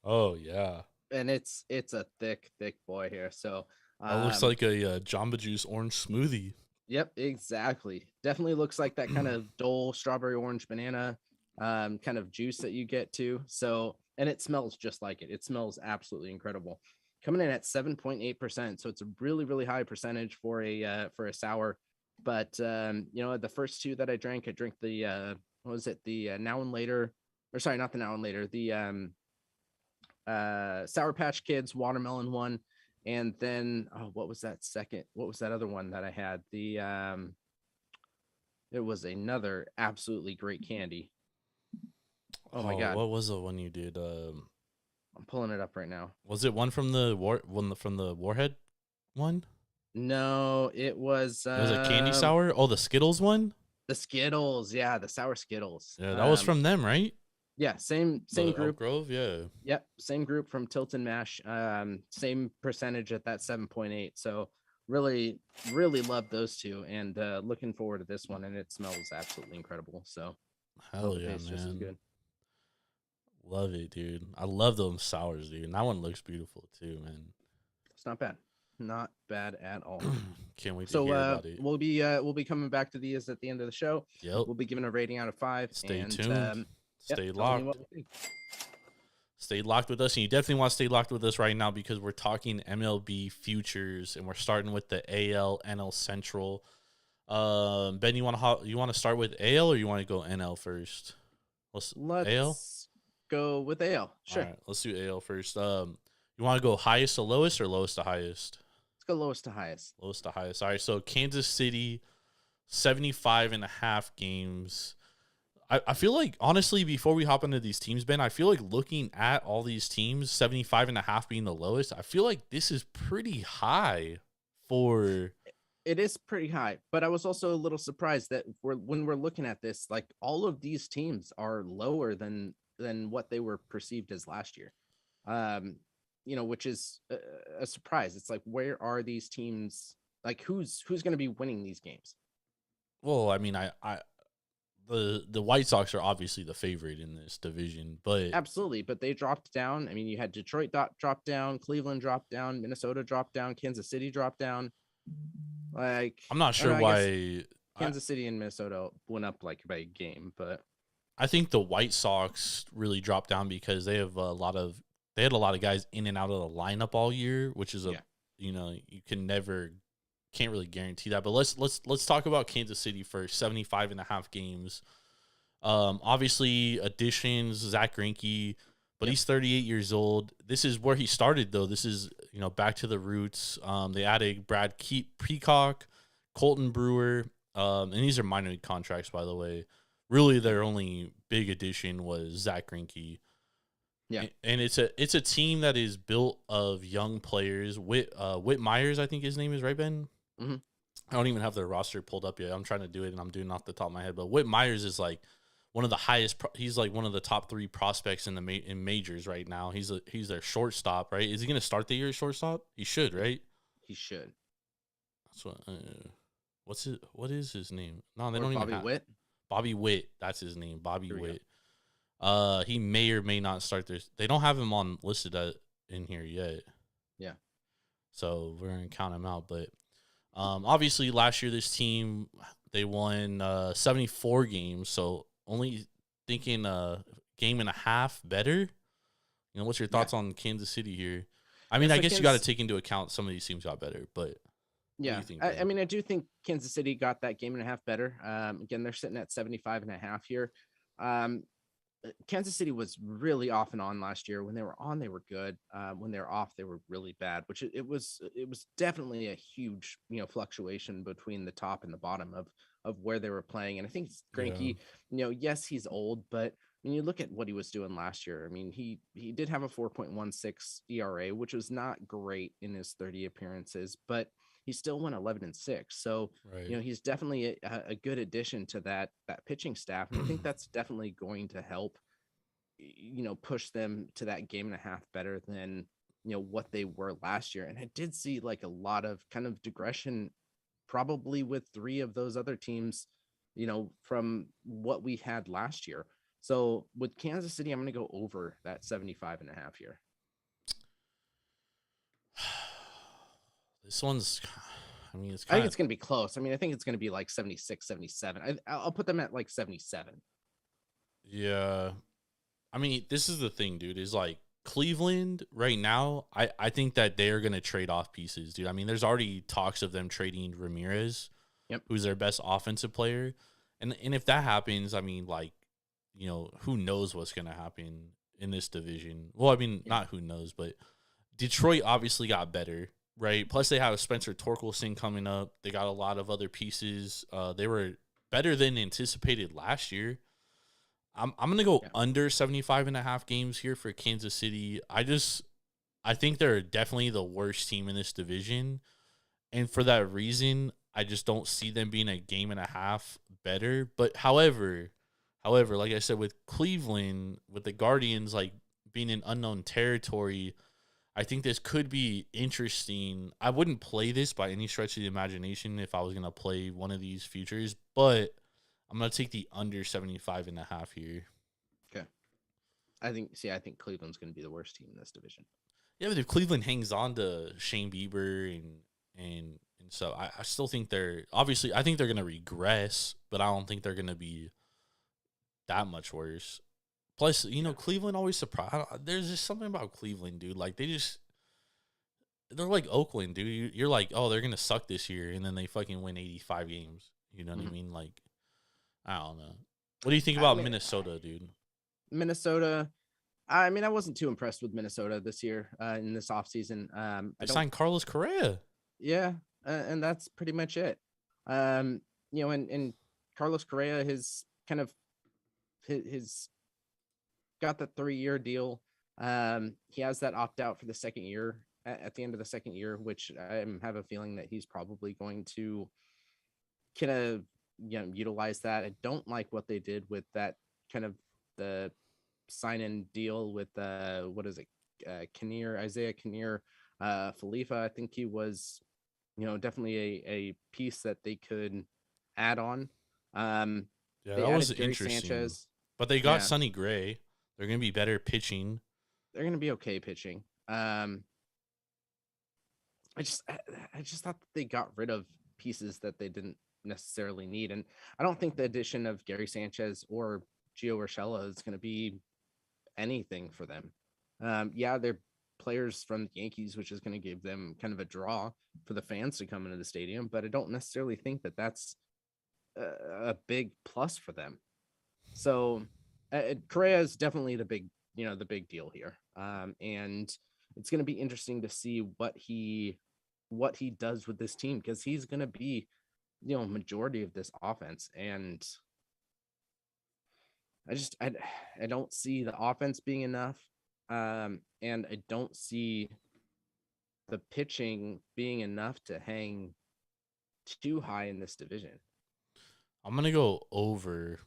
Oh yeah. And it's a thick boy here. So it looks like a Jamba Juice orange smoothie. Yep, exactly. Definitely looks like that kind of dull strawberry orange banana kind of juice that you get too. So, and it smells just like it. It smells absolutely incredible. Coming in at 7.8%. So it's a really, really high percentage for a sour. But you know, the first two that I drank the what was it? The Now and Later, or sorry, not the Now and Later, the Sour Patch Kids watermelon one. And then what was that second? What was that other one that I had? The it was another absolutely great candy. Oh my god. What was the one you did? I'm pulling it up right now. Was it one from the Warhead one? No, it was a candy sour? Oh, the Skittles one? The Skittles, yeah, the sour Skittles. Yeah, that was from them, right? Yeah, same group. Elk Grove, yeah. Yep, same group from Tilt and Mash. Same percentage at that 7.8. So really, really love those two, and looking forward to this one. And it smells absolutely incredible. So hell yeah, man. Just as good. Love it, dude. I love those sours, dude. And that one looks beautiful too, man. It's not bad. Not bad at all. Can't wait to hear about it. We'll be coming back to these at the end of the show. Yep. We'll be giving a rating out of 5. Stay tuned. Stay locked. Stay locked with us, and you definitely want to stay locked with us right now because we're talking MLB futures, and we're starting with the AL NL Central. Ben, you want to start with AL or you want to go NL first? Let's AL? Go with AL. Sure. All right, let's do AL first. You want to go highest to lowest or lowest to highest? Let's go lowest to highest. Lowest to highest. All right, so Kansas City, 75.5 games. I feel like, honestly, before we hop into these teams, Ben, I feel like looking at all these teams, 75.5 being the lowest, I feel like this is pretty high for... It is pretty high, but I was also a little surprised that when we're looking at this, like all of these teams are lower than what they were perceived as last year. You know, which is a surprise. It's like, where are these teams? Like, who's going to be winning these games? Well, I mean, the White Sox are obviously the favorite in this division, but absolutely, but they dropped down. I mean, you had Detroit drop down, Cleveland dropped down, Minnesota dropped down, Kansas City dropped down. Like, I'm not sure why Kansas City and Minnesota went up like by a game, but I think the White Sox really dropped down because they have they had a lot of guys in and out of the lineup all year, which is you know, you can't really guarantee that. But let's talk about Kansas City first. 75.5 games. Obviously additions, Zach Greinke, but he's 38 years old. This is where he started though. This is, you know, back to the roots. They added Brad Peacock, Colton Brewer, and these are minor league contracts, by the way. Really, their only big addition was Zach Greinke. Yeah, and it's a team that is built of young players. Whit Myers, I think his name is, right, Ben? Mm-hmm. I don't even have their roster pulled up yet. I'm trying to do it, and I'm doing it off the top of my head. But Whit Myers is like one of the highest. He's like one of the top 3 prospects in in majors right now. He's their shortstop, right? Is he going to start the year as shortstop? He should, right? He should. That's what. What is his name? No, they don't Bobby even have Witt. Bobby Witt, that's his name. Bobby Witt. He may or may not start this. They don't have him on listed in here yet. Yeah. So we're gonna count him out. But obviously last year this team they won 74 games. So only thinking a game and a half better. You know, what's your thoughts on Kansas City here? I mean, I guess you got to take into account some of these teams got better, but. Yeah, I mean, I do think Kansas City got that game and a half better. Again, they're sitting at 75.5 here. Kansas City was really off and on last year. When they were on, they were good. When they were off, they were really bad. Which it was definitely a huge, you know, fluctuation between the top and the bottom of where they were playing. And I think Greinke, you know, yes, he's old, but when you look at what he was doing last year, I mean, he did have a 4.16 ERA, which was not great in his 30 appearances, but he still went 11-6. So, right. He's definitely a good addition to that pitching staff. And I think that's definitely going to help, push them to that game and a half better than, what they were last year. And I did see like a lot of kind of digression, probably with 3 of those other teams, from what we had last year. So with Kansas City, I'm going to go over that 75.5 here. This one's, I think it's going to be close. I mean, I think it's going to be like 76, 77. I'll put them at like 77. Yeah. I mean, this is the thing, dude, is like Cleveland right now, I think that they're going to trade off pieces, dude. I mean, there's already talks of them trading Ramirez, who's their best offensive player. And if that happens, I mean, like, who knows what's going to happen in this division? Well, I mean, not who knows, but Detroit obviously got better, right? Plus, they have Spencer Torkelson coming up. They got a lot of other pieces. They were better than anticipated last year. I'm going to go under 75.5 games here for Kansas City. I think they're definitely the worst team in this division. And for that reason, I just don't see them being a game and a half better. But however, like I said, with Cleveland, with the Guardians, like being in unknown territory, I think this could be interesting. I wouldn't play this by any stretch of the imagination if I was going to play one of these futures, but I'm going to take the under 75.5 here. Okay. I think Cleveland's going to be the worst team in this division. Yeah, but if Cleveland hangs on to Shane Bieber and so I still think I think they're going to regress, but I don't think they're going to be that much worse. Plus, Cleveland always surprise. There's just something about Cleveland, dude. Like they're like Oakland, dude. You're like, oh, they're going to suck this year, and then they fucking win 85 games. You know what I mean? Like, I don't know. What do you think about Minnesota, dude? Minnesota, I mean, I wasn't too impressed with Minnesota this year in this offseason. They signed Carlos Correa. Yeah, and that's pretty much it. And Carlos Correa has kind of his got the 3-year deal. He has that opt out for the second year at the end of the second year, which I have a feeling that he's probably going to kind of utilize that. I don't like what they did with that kind of the sign-in deal with Isaiah Kinnear, Khalifa. I think he was definitely a piece that they could add on. That was interesting. Sanchez, but they got Sonny Gray. They're going to be better pitching. They're going to be okay pitching. I just thought that they got rid of pieces that they didn't necessarily need, and I don't think the addition of Gary Sanchez or Gio Urshela is going to be anything for them. They're players from the Yankees, which is going to give them kind of a draw for the fans to come into the stadium, but I don't necessarily think that that's a big plus for them. So Correa is definitely the big deal here. And it's going to be interesting to see what he does with this team, because he's going to be, majority of this offense. And I don't see the offense being enough. And I don't see the pitching being enough to hang too high in this division. I'm going to go over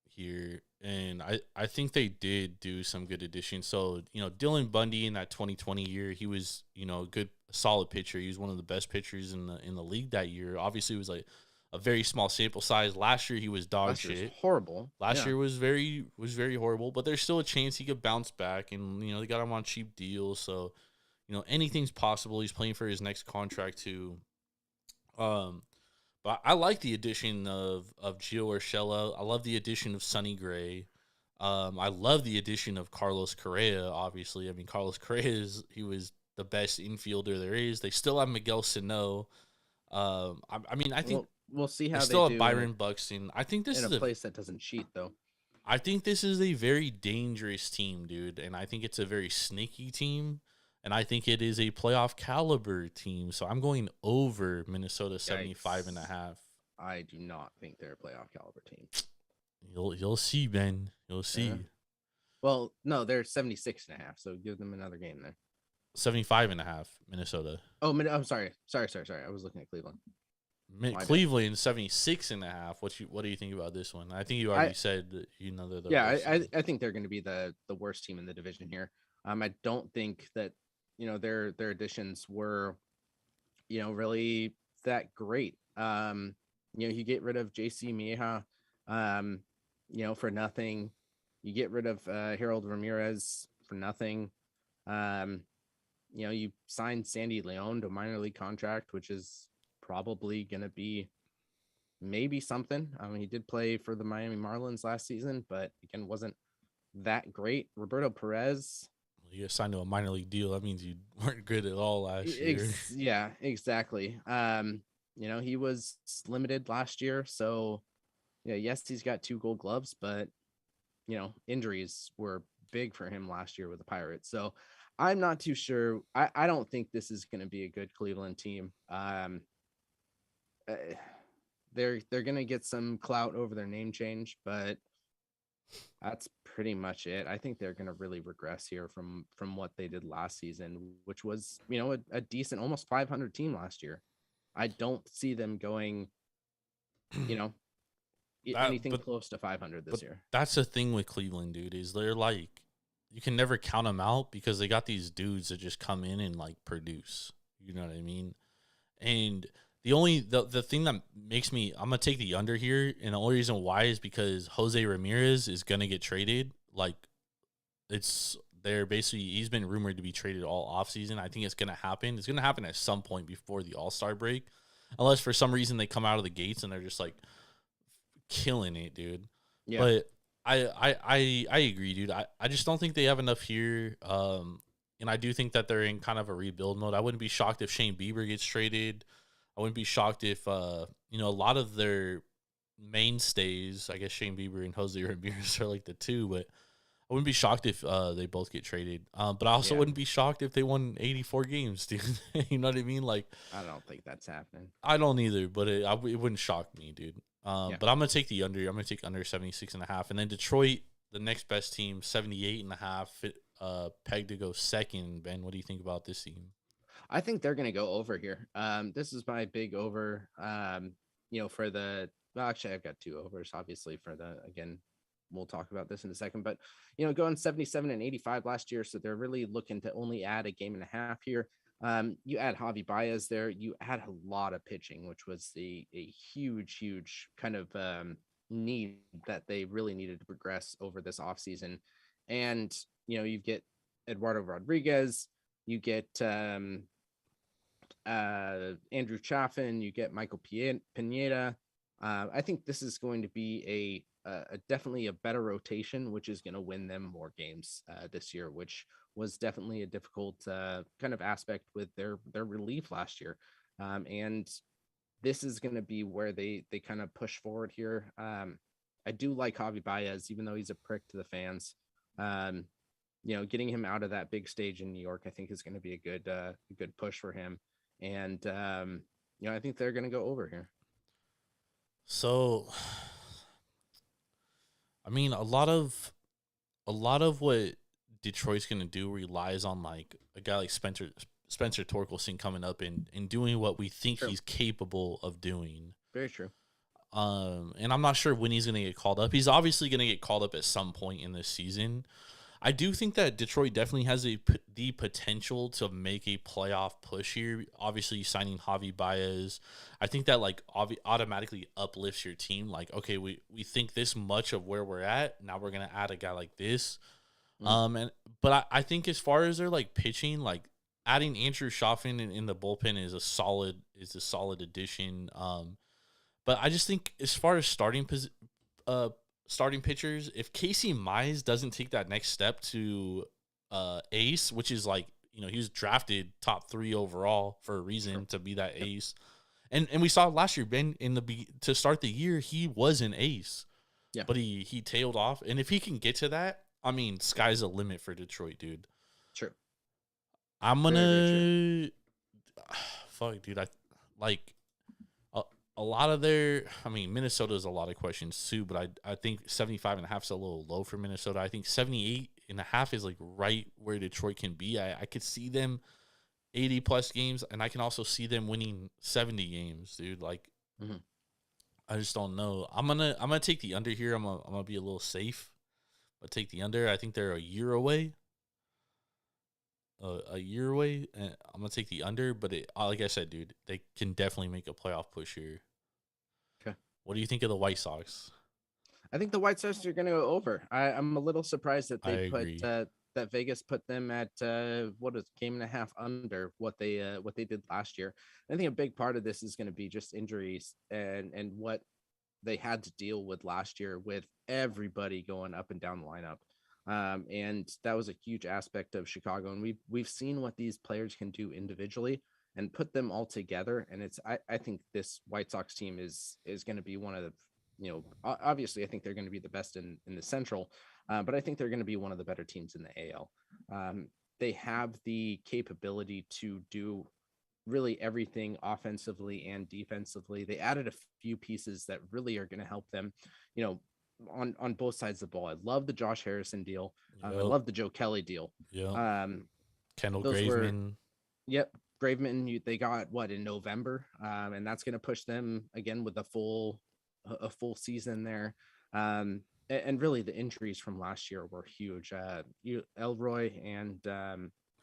here, and I think they did do some good additions. So, Dylan Bundy in that 2020 year, he was, a good, solid pitcher. He was one of the best pitchers in the league that year. Obviously, it was like a very small sample size. Last year, he was dog shit. Horrible. Last year was very horrible, but there's still a chance he could bounce back, and, they got him on cheap deals. So, anything's possible. He's playing for his next contract too. But I like the addition of Gio Urshela. I love the addition of Sonny Gray. I love the addition of Carlos Correa, obviously. I mean, Carlos Correa he was the best infielder there is. They still have Miguel Sano. I think we'll see how they still have Byron Buxton. I think this is a place that doesn't cheat, though. I think this is a very dangerous team, dude, and I think it's a very sneaky team. And I think it is a playoff caliber team. So I'm going over Minnesota 75.5. I do not think they're a playoff caliber team. You'll see, Ben. You'll see. Well, no, they're 76.5. So give them another game there. 75.5, Minnesota. Oh, I'm sorry. Sorry. I was looking at Cleveland. Cleveland 76.5. What do you think about this one? I think you already said that they're the worst. I think they're going to be the worst team in the division here. I don't think that their additions were really that great. You get rid of JC Mieha, for nothing. You get rid of Harold Ramirez for nothing. You signed Sandy Leon to a minor league contract, which is probably going to be maybe something. He did play for the Miami Marlins last season, but again, wasn't that great. Roberto Perez. You signed to a minor league deal. That means you weren't good at all last year. Yeah, exactly. He was limited last year. So, yeah, yes, he's got 2 Gold Gloves, but, injuries were big for him last year with the Pirates. So I'm not too sure. I don't think this is going to be a good Cleveland team. They're going to get some clout over their name change, but that's pretty much it. I think they're going to really regress here from what they did last season, which was, a decent, almost 500 team last year. I don't see them going, anything close to 500 this year. That's the thing with Cleveland, dude, is they're like, you can never count them out because they got these dudes that just come in and like produce. You know what I mean? And the thing that makes me, I'm going to take the under here. And the only reason why is because Jose Ramirez is going to get traded. Like, he's been rumored to be traded all offseason. I think it's going to happen. It's going to happen at some point before the All-Star break. Unless for some reason they come out of the gates and they're just like killing it, dude. Yeah. But I agree, dude. I just don't think they have enough here. And I do think that they're in kind of a rebuild mode. I wouldn't be shocked if Shane Bieber gets traded. I wouldn't be shocked if, a lot of their mainstays, I guess Shane Bieber and Jose Ramirez are like the two, but I wouldn't be shocked if they both get traded. But I also wouldn't be shocked if they won 84 games, dude. You know what I mean? Like, I don't think that's happening. I don't either, but it wouldn't shock me, dude. But I'm going to take the under. I'm going to take under 76.5. And then Detroit, the next best team, 78.5, pegged to go second. Ben, what do you think about this team? I think they're going to go over here. This is my big over, for the, well, actually I've got 2 overs, obviously again, we'll talk about this in a second, but, going 77 and 85 last year. So they're really looking to only add a game and a half here. You add Javi Baez there, you add a lot of pitching, which was a huge kind of need that they really needed to progress over this offseason. And, you get Eduardo Rodriguez, you get Andrew Chaffin, you get Michael Pineda. I think this is going to be a definitely a better rotation, which is going to win them more games this year, which was definitely a difficult kind of aspect with their relief last year. And this is going to be where they kind of push forward here. I do like Javi Baez, even though he's a prick to the fans. Getting him out of that big stage in New York, I think is going to be a good push for him. And, I think they're going to go over here. So, I mean, a lot of what Detroit's going to do relies on like a guy like Spencer Torkelson coming up and doing what we think he's capable of doing. Very true. And I'm not sure when he's going to get called up. He's obviously going to get called up at some point in this season. I do think that Detroit definitely has the potential to make a playoff push here. Obviously, signing Javi Baez, I think that like automatically uplifts your team. Like, okay, we think this much of where we're at. Now we're gonna add a guy like this. But I think as far as their like pitching, like adding Andrew Chaffin in the bullpen is a solid addition. But I just think as far as starting pitchers, if Casey Mize doesn't take that next step to ace, which is like, he was drafted top 3 overall for a reason to be that ace. And we saw last year, Ben, to start the year, he was an ace. Yeah. But he tailed off. And if he can get to that, I mean, sky's the limit for Detroit, dude. True. I'm going to fuck, dude. a lot of their, I mean, Minnesota is a lot of questions too, but I think 75.5 is a little low for Minnesota. I think 78.5 is like right where Detroit can be. I could see them 80 plus games, and I can also see them winning 70 games, dude. Like, I just don't know. I'm gonna take the under here. I'm gonna be a little safe, but take the under. I think they're a year away. And I'm gonna take the under, but like I said, dude, they can definitely make a playoff push here. Okay. What do you think of the White Sox? I think the White Sox are going to go over. I'm a little surprised that they put that Vegas put them at what is game and a half under what they did last year. I think a big part of this is going to be just injuries and what they had to deal with last year with everybody going up and down the lineup. And that was a huge aspect of Chicago. And we've seen what these players can do individually and put them all together. And I think this White Sox team is going to be one of the, obviously I think they're going to be the best in the Central, but I think they're going to be one of the better teams in the AL. They have the capability to do really everything offensively and defensively. They added a few pieces that really are going to help them, on both sides of the ball. I love the Josh Harrison deal. I love the Joe Kelly deal. Kendall Graveman. Graveman, they got what in November, and that's going to push them again with a full season there. And really the injuries from last year were huge. Elroy and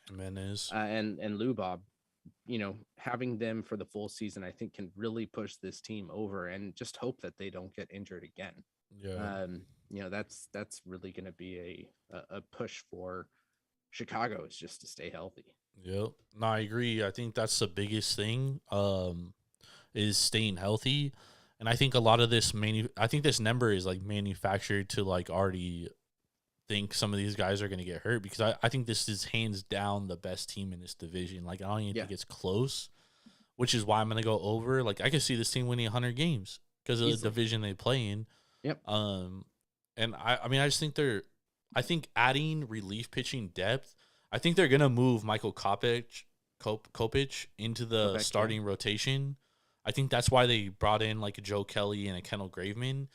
Jimenez and Lubob, having them for the full season, I think can really push this team over, and just hope that they don't get injured again. That's really going to be a push for Chicago, is just to stay healthy. No, I agree. I think that's the biggest thing, is staying healthy. And I think a lot of this I think this number is like manufactured to like already think some of these guys are going to get hurt, because I think this is hands down the best team in this division. Like, I don't even think it's close, which is why I'm going to go over. Like, I could see this team winning 100 games because of the division they play in. Yep. And I mean, I think adding relief pitching depth, I think they're going to move Michael Kopech into the starting rotation. I think that's why they brought in like a Joe Kelly and a Kendall Graveman.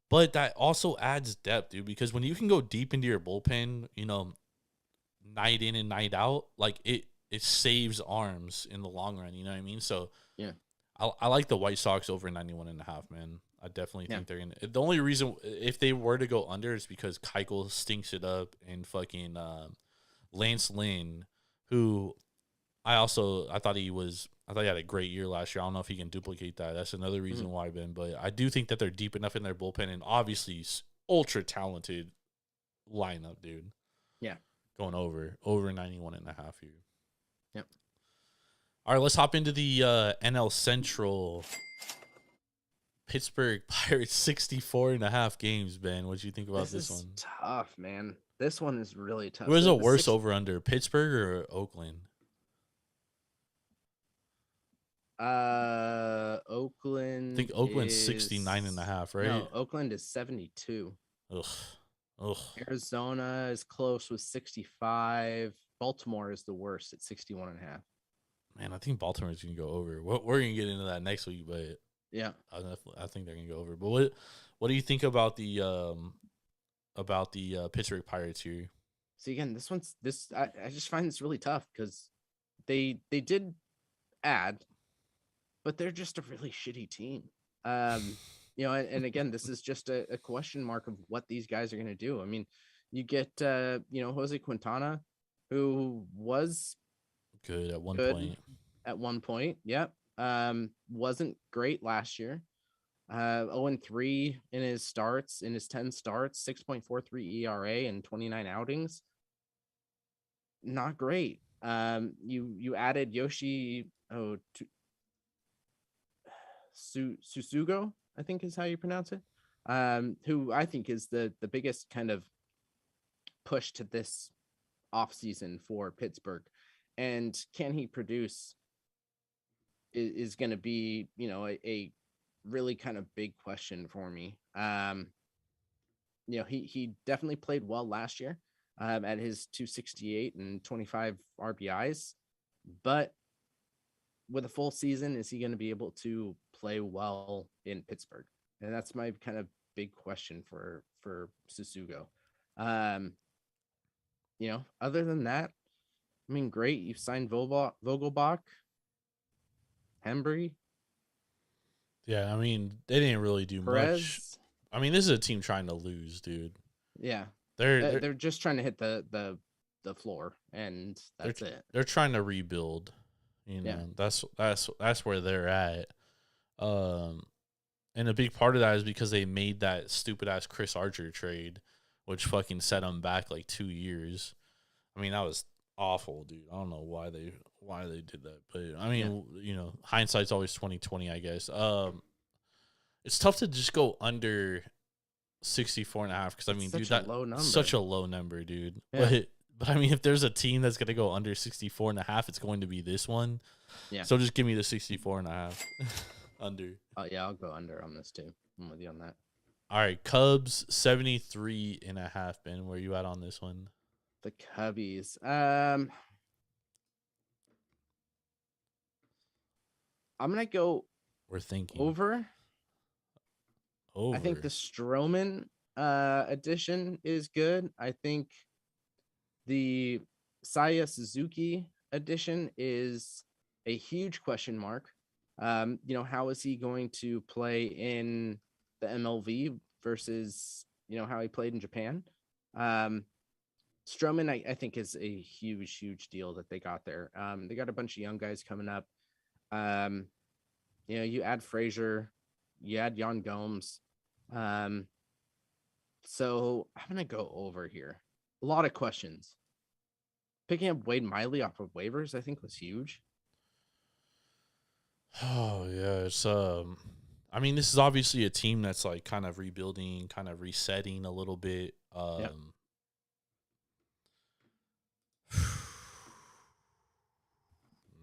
But that also adds depth, dude, because when you can go deep into your bullpen, night in and night out, like it saves arms in the long run. You know what I mean? So yeah, I like the White Sox over 91.5, man. I definitely think they're gonna. The only reason if they were to go under is because Keuchel stinks it up, and fucking Lance Lynn, who I thought he had a great year last year. I don't know if he can duplicate that. That's another reason why, Ben. But I do think that they're deep enough in their bullpen, and obviously ultra talented lineup, dude. Yeah, going over 91.5 here. Yep. All right, let's hop into the NL Central. Pittsburgh Pirates 64.5 games, Ben. What do you think about this one? Tough, man. This one is really tough. What was the worst over under, Pittsburgh or Oakland? Oakland. I think Oakland's 69.5, right? No, Oakland is 72. Ugh. Arizona is close with 65. Baltimore is the worst at 61.5. Man, I think Baltimore's gonna go over. We're gonna get into that next week, but yeah, I think they're gonna go over. But what do you think about the Pittsburgh Pirates here? See, again, I just find this really tough because they did add, but they're just a really shitty team. And again, this is just a question mark of what these guys are going to do. I mean, you get, Jose Quintana, who was good at one point. At one point, yep. Wasn't great last year. 0-3 in his 10 starts, 6.43 ERA and 29 outings. Not great. You added Yoshi Susugo, I think is how you pronounce it. Who I think is the biggest kind of push to this offseason for Pittsburgh. And can he produce is going to be, a really kind of big question for me. He definitely played well last year at his 268 and 25 RBIs, but with a full season, is he going to be able to play well in Pittsburgh? And that's my kind of big question for Susugo. Other than that, I mean, great. You've signed Vogelbach, Hembry. Yeah, I mean, they didn't really do Perez. much. I mean, this is a team trying to lose, dude. Yeah, they're just trying to hit the floor, and that's it. They're trying to rebuild. That's where they're at. And a big part of that is because they made that stupid ass Chris Archer trade, which fucking set them back like 2 years. I mean, that was awful, dude. I don't know why they did that, but I mean, hindsight's always 20/20, I guess. It's tough to just go under 64.5 because I mean, dude, that's such a low number, dude. Yeah. But I mean, if there's a team that's gonna go under 64.5, it's going to be this one. Yeah. So just give me the 64.5 under. Oh yeah, I'll go under on this too. I'm with you on that. All right, Cubs 73.5. Ben, where you at on this one? The Cubbies. I'm gonna go. We're thinking over. I think the Stroman addition is good. I think the Saya Suzuki addition is a huge question mark. How is he going to play in the MLV versus how he played in Japan? Stroman, I think, is a huge deal that they got there. They got a bunch of young guys coming up. You add Frazier, you add Jan Gomes. So I'm gonna go over here. A lot of questions. Picking up Wade Miley off of waivers, I think, was huge. Oh yeah, it's I mean, this is obviously a team that's like kind of rebuilding, kind of resetting a little bit. Yep.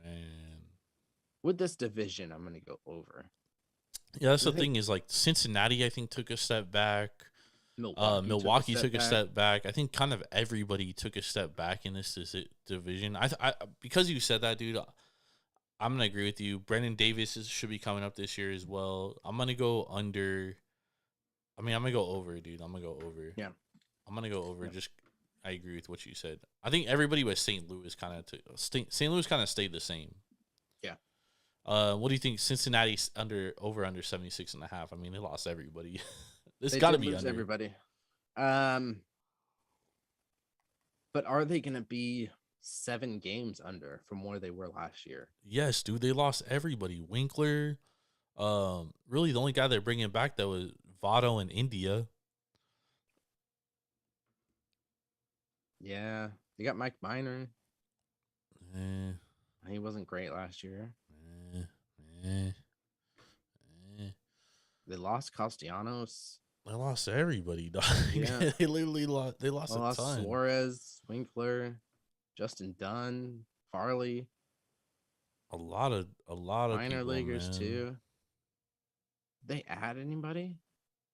Man, with this division, I'm gonna go over. Yeah, that's the thing is like Cincinnati, I think, took a step back. Milwaukee took a step back. I think kind of everybody took a step back in this division. I because you said that, dude, I'm going to agree with you. Brendan Davis should be coming up this year as well. I'm going to go under. I mean, I'm going to go over, dude. I'm going to go over. Yeah. I'm going to go over. Yeah. I agree with what you said. I think everybody with St. Louis kind of St. Louis kind of stayed the same. Yeah. What do you think? Cincinnati's under 76.5. I mean, they lost everybody. This got to be under everybody. But are they going to be 7 games under from where they were last year? Yes, dude. They lost everybody. Winkler. Really, the only guy they're bringing back that was Votto in India. Yeah, they got Mike Minor. He wasn't great last year. They lost Castellanos. They lost everybody, dog. Yeah. They literally lost. They lost a ton. Suarez, Winkler, Justin Dunn, Farley. A lot of minor leaguers too. They add anybody?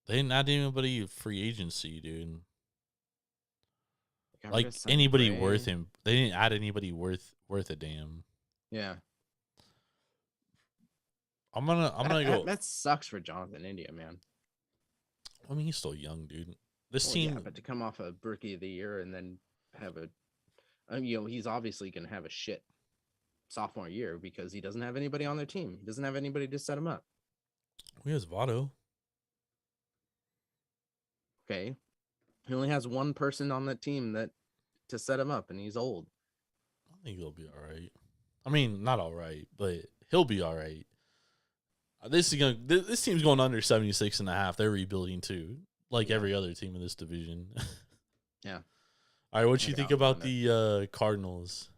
They didn't add anybody free agency, dude. Like anybody worth him. They didn't add anybody worth a damn. Yeah. I'm gonna go. That sucks for Jonathan India, man. I mean, he's still young, dude. This team, but to come off a Rookie of the Year and then have he's obviously gonna have a shit sophomore year because he doesn't have anybody on their team. He doesn't have anybody to set him up. He has Votto. Okay, he only has one person on that team to set him up, and he's old. I think he'll be all right. I mean, not all right, but he'll be all right. This team's going under 76.5. They're rebuilding too, like every other team in this division. Yeah. All right, what you think about the Cardinals?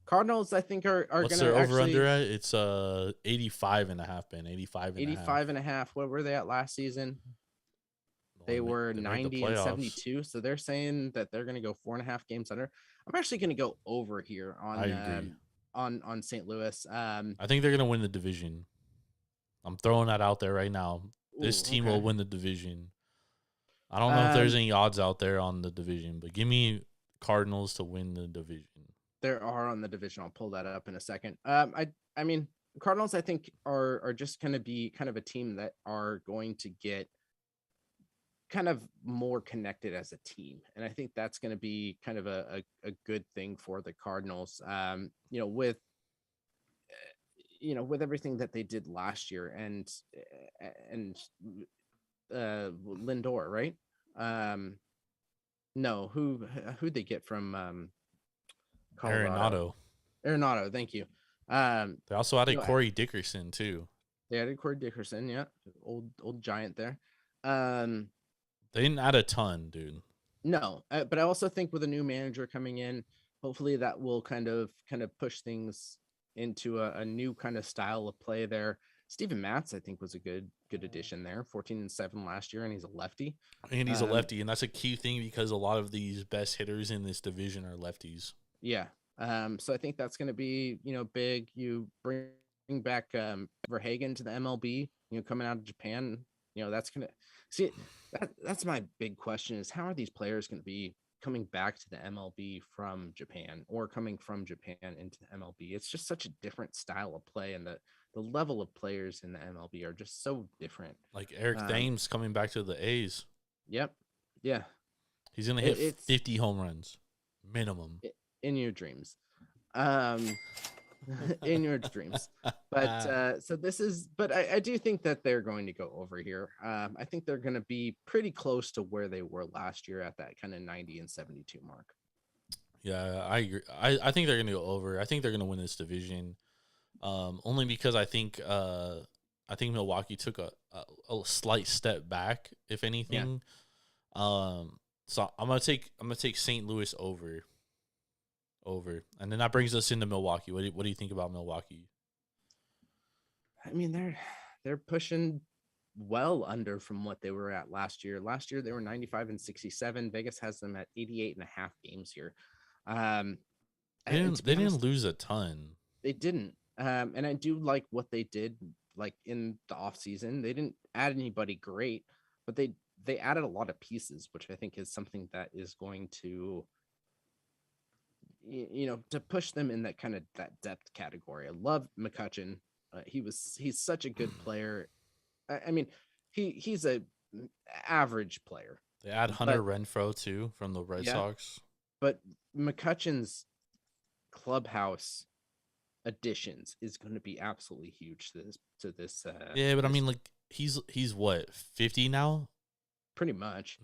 Cardinals, I think are What's gonna their over under at? It's 85.5, Ben. 85.5. What were they at last season? They were 90 and 72. So they're saying that they're gonna go 4.5 games under. I'm actually gonna go over here on St. Louis. I think they're gonna win the division. I'm throwing that out there right now. This team will win the division. I don't know if there's any odds out there on the division, but give me Cardinals to win the division. there are on the division. I'll pull that up in a second. I mean, Cardinals, I think, are just going to be kind of a team that are going to get kind of more connected as a team. And I think that's going to be kind of a good thing for the Cardinals, with everything that they did last year and Lindor, right? No, who'd they get from Arenado. Arenado, thank you. They also added Corey Dickerson too. They added Corey Dickerson, yeah, old giant there. They didn't add a ton, dude. No, but I also think with a new manager coming in, hopefully that will kind of push things into a new kind of style of play there. Steven Matz, I think, was a good addition there. 14-7 last year, and he's a lefty. And he's a lefty, and that's a key thing because a lot of these best hitters in this division are lefties. Yeah. So I think that's going to be, big. You bring back Verhagen to the MLB, coming out of Japan. That's going to see. That's my big question: is how are these players going to be coming back to the MLB from Japan, or coming from Japan into the MLB? It's just such a different style of play, and the level of players in the MLB are just so different. Like Eric Thames coming back to the A's. Yep. Yeah. He's going to hit 50 home runs minimum. In your dreams. In your dreams. But so this is, but I do think that they're going to go over here. I think they're going to be pretty close to where they were last year at that kind of 90 and 72 mark. Yeah, I agree. I think they're going to go over. I think they're going to win this division. Only because I think Milwaukee took a slight step back, if anything. Yeah. So I'm gonna take St. Louis over, and then that brings us into Milwaukee. What do you think about Milwaukee? I mean, they're pushing well under from what they were at last year. Last year they were 95-67. Vegas has them at 88.5 games here. They didn't lose a ton. They didn't. And I do like what they did, like in the off season. They didn't add anybody great, but they added a lot of pieces, which I think is something that is going to, to push them in that kind of that depth category. I love McCutchen. He's such a good player. I mean, he's a average player. They add Hunter Renfroe too from the Red Sox. But McCutchen's clubhouse additions is going to be absolutely huge to this. Yeah, but I mean, like he's what, 50 now? Pretty much.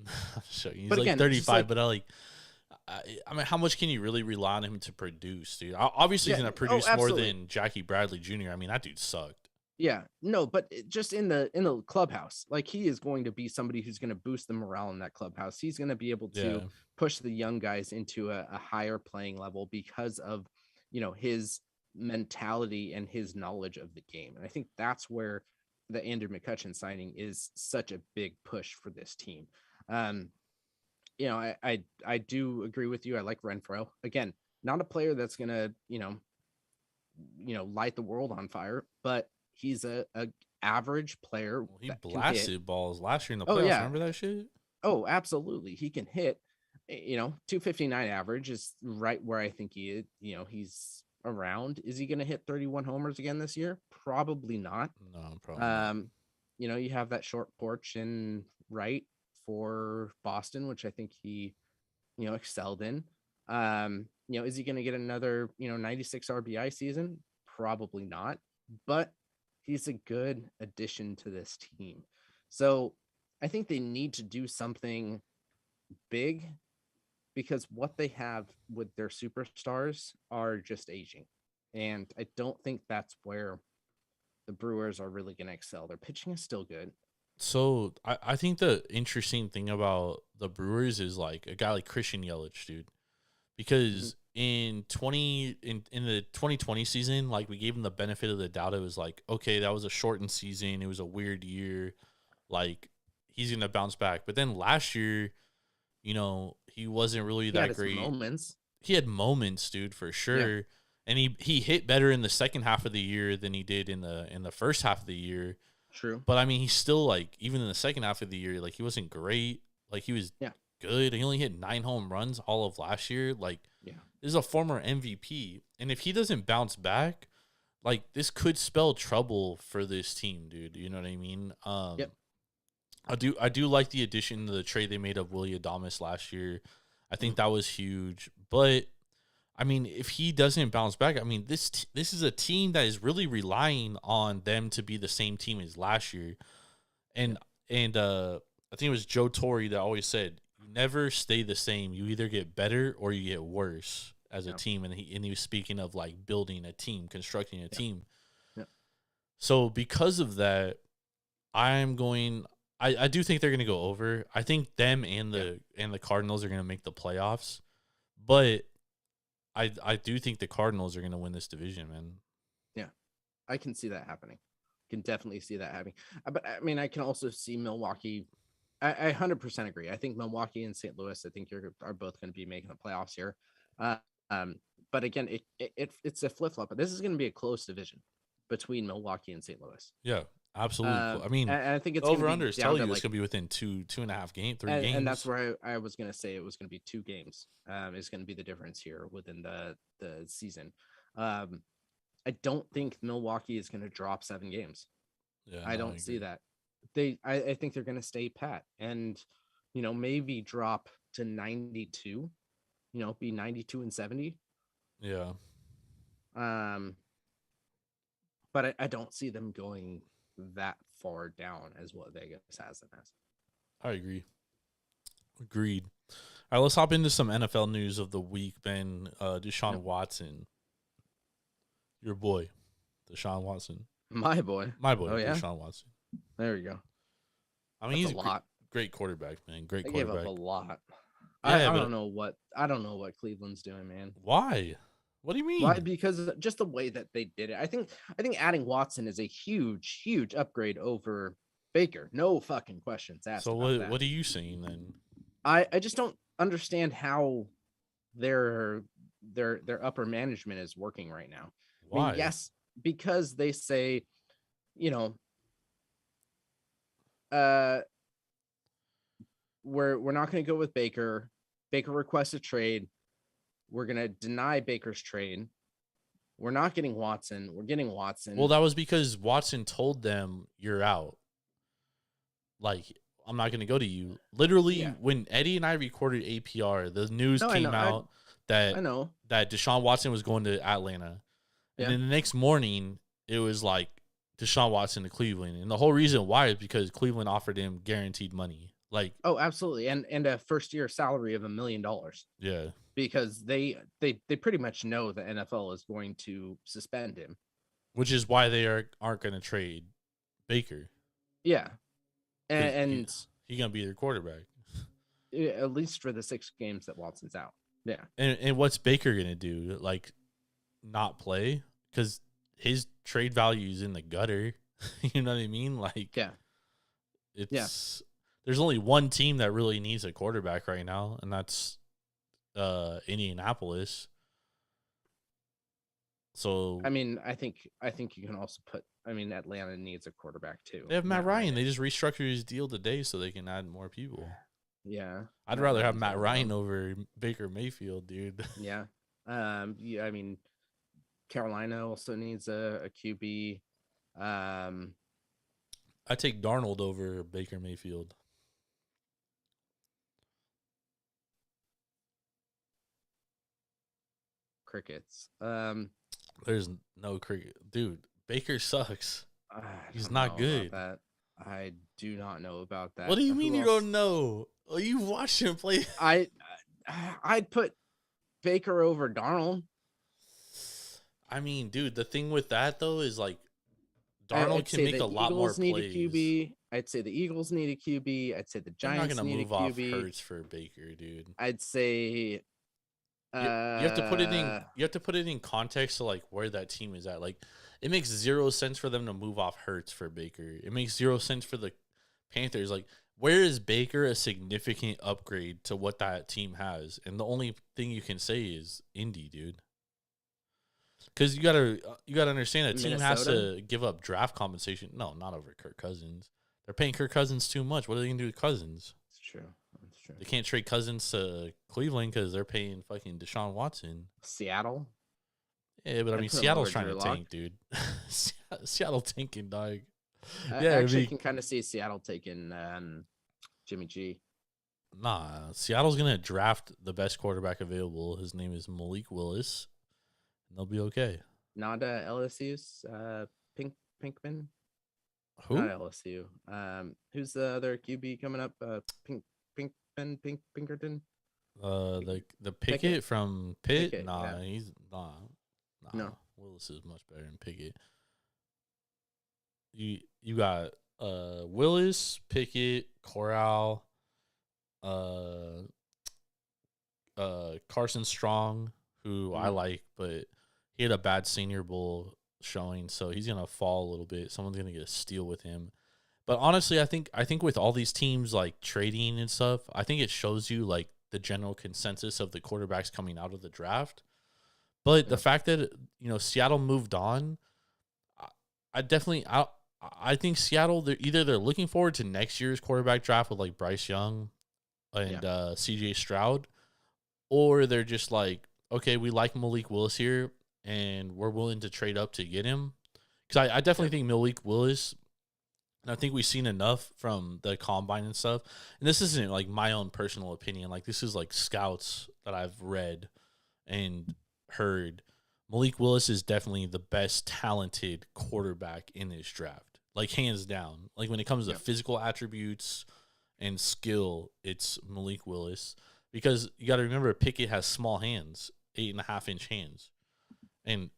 He's like again, 35, but I mean, how much can you really rely on him to produce, dude? Obviously, he's going to produce more than Jackie Bradley Jr. I mean, that dude sucked. Yeah, no, but just in the clubhouse, like he is going to be somebody who's going to boost the morale in that clubhouse. He's going to be able to push the young guys into a higher playing level because of, his mentality and his knowledge of the game. And I think that's where the Andrew McCutchen signing is such a big push for this team. I do agree with you. I like Renfroe. Again, not a player that's gonna, light the world on fire, but he's a average player. Well, he blasted balls last year in the playoffs. Remember that shit? Oh, absolutely. He can hit. 259 average is right where I think he is. He's around. Is he going to hit 31 homers again this year? Probably not. No, probably not. You have that short porch in right for Boston, which I think he, excelled in. Is he going to get another, 96 RBI season? Probably not, but he's a good addition to this team. So I think they need to do something big, because what they have with their superstars are just aging. And I don't think that's where the Brewers are really going to excel. Their pitching is still good. So I think the interesting thing about the Brewers is like a guy like Christian Yelich, dude, because in the 2020 season, like we gave him the benefit of the doubt. It was like, okay, that was a shortened season. It was a weird year. Like he's going to bounce back. But then last year, he wasn't really that great. He had moments, dude, for sure. Yeah. And he hit better in the second half of the year than he did in the first half of the year. True. But I mean, he's still like, even in the second half of the year, like he wasn't great. Like he was good. He only hit 9 home runs all of last year. Like, This is a former MVP, and if he doesn't bounce back, like this could spell trouble for this team, dude. You know what I mean? Yep. I do like the addition to the trade they made of Willie Adames last year. I think that was huge, but I mean, if he doesn't bounce back, I mean, this is a team that is really relying on them to be the same team as last year, and I think it was Joe Torre that always said, "You never stay the same. You either get better or you get worse as a team." And he was speaking of like building a team, constructing a team. Yeah. So because of that, I do think they're going to go over. I think them and the Cardinals are going to make the playoffs, but I do think the Cardinals are going to win this division, man. Yeah, I can see that happening. Can definitely see that happening. But I mean, I can also see Milwaukee. I 100% agree. I think Milwaukee and St. Louis, I think are both going to be making the playoffs here. But again, it's a flip flop. But this is going to be a close division between Milwaukee and St. Louis. Yeah. Absolutely. I mean, I think it's over under is telling you like, it's going to be within 2.5 games, 3 games. And that's where I was going to say it was going to be 2 games. Is going to be the difference here within the season. I don't think Milwaukee is going to drop 7 games. Yeah, I don't see that. I think they're going to stay pat and, maybe drop to 92, be 92 and 70. Yeah. But I don't see them going that far down as what Vegas has them as. I agree. Agreed. All right, let's hop into some NFL news of the week, Ben. DeShaun Watson. Your boy, DeShaun Watson. My boy. Oh, yeah? DeShaun Watson. There you go. I mean, he's a great quarterback, man. Great they quarterback. Gave up a lot. Yeah, I don't know what Cleveland's doing, man. Why? What do you mean? Why? Because just the way that they did it. I think adding Watson is a huge, huge upgrade over Baker. No fucking questions asked. So what are you saying then? I just don't understand how their upper management is working right now. Why? I mean, yes, because they say, we're not going to go with Baker. Baker requests a trade. We're going to deny Baker's trade. We're not getting Watson. We're getting Watson. Well, that was because Watson told them you're out. Like, I'm not going to go to you. Literally, when Eddie and I recorded APR, the news came out that DeShaun Watson was going to Atlanta. And then the next morning, it was like DeShaun Watson to Cleveland. And the whole reason why is because Cleveland offered him guaranteed money. Like, oh, absolutely. And a first year salary of $1 million. Yeah. Because they pretty much know the NFL is going to suspend him. Which is why they aren't going to trade Baker. Yeah. And he's going to be their quarterback. At least for the 6 games that Watson's out. Yeah. And what's Baker going to do? Like, not play? Because his trade value is in the gutter. You know what I mean? Like, yeah. There's only one team that really needs a quarterback right now, and that's Indianapolis. So I mean, I think you can also put. I mean, Atlanta needs a quarterback too. They have Matt Ryan. They just restructured his deal today so they can add more people. Yeah, I'd rather have Matt Ryan over Baker Mayfield, dude. Yeah. I mean, Carolina also needs a QB. I take Darnold over Baker Mayfield. Crickets. There's no cricket, dude. Baker sucks. He's not good. I do not know about that. What do you mean you don't know? Oh, you watched him play. I'd put Baker over Darnold. I mean, dude, the thing with that though is like Darnold can make a lot more plays. Need a QB. I'd say the Eagles need a QB. I'd say the Giants need a QB. They're not gonna move off Hurts for Baker, dude. I'd say you have to put it in. You have to put it in context to like where that team is at. Like, it makes 0 sense for them to move off Hurts for Baker. It makes 0 sense for the Panthers. Like, where is Baker a significant upgrade to what that team has? And the only thing you can say is Indy, dude. Because you gotta understand that team has to give up draft compensation. No, not over Kirk Cousins. They're paying Kirk Cousins too much. What are they gonna do with Cousins? It's true. true. They can't trade Cousins to Cleveland because they're paying fucking DeShaun Watson. Seattle. Yeah, but I mean, Seattle's trying to tank, dude. Seattle tanking, dog. I actually can kind of see Seattle taking Jimmy G. Nah, Seattle's gonna draft the best quarterback available. His name is Malik Willis, and they'll be okay. Not LSU's Pinkman. Who? Not LSU. Who's the other QB coming up? Pinkerton. The Pickett from Pitt. Pickett, nah, yeah. he's nah. No. Willis is much better than Pickett. You got Willis, Pickett, Corral, Carson Strong, who I like, but he had a bad Senior Bowl showing, so he's gonna fall a little bit. Someone's gonna get a steal with him. But honestly, I think with all these teams like trading and stuff, I think it shows you like the general consensus of the quarterbacks coming out of the draft. But the fact that Seattle moved on, I think Seattle they're looking forward to next year's quarterback draft with like Bryce Young and CJ Stroud, or they're just like, okay, we like Malik Willis here and we're willing to trade up to get him. Because I definitely think Malik Willis, and I think we've seen enough from the combine and stuff. And this isn't like my own personal opinion. Like this is like scouts that I've read and heard. Malik Willis is definitely the best talented quarterback in this draft. Like hands down. Like when it comes to physical attributes and skill, it's Malik Willis. Because you got to remember, Pickett has small hands, 8.5-inch hands. And,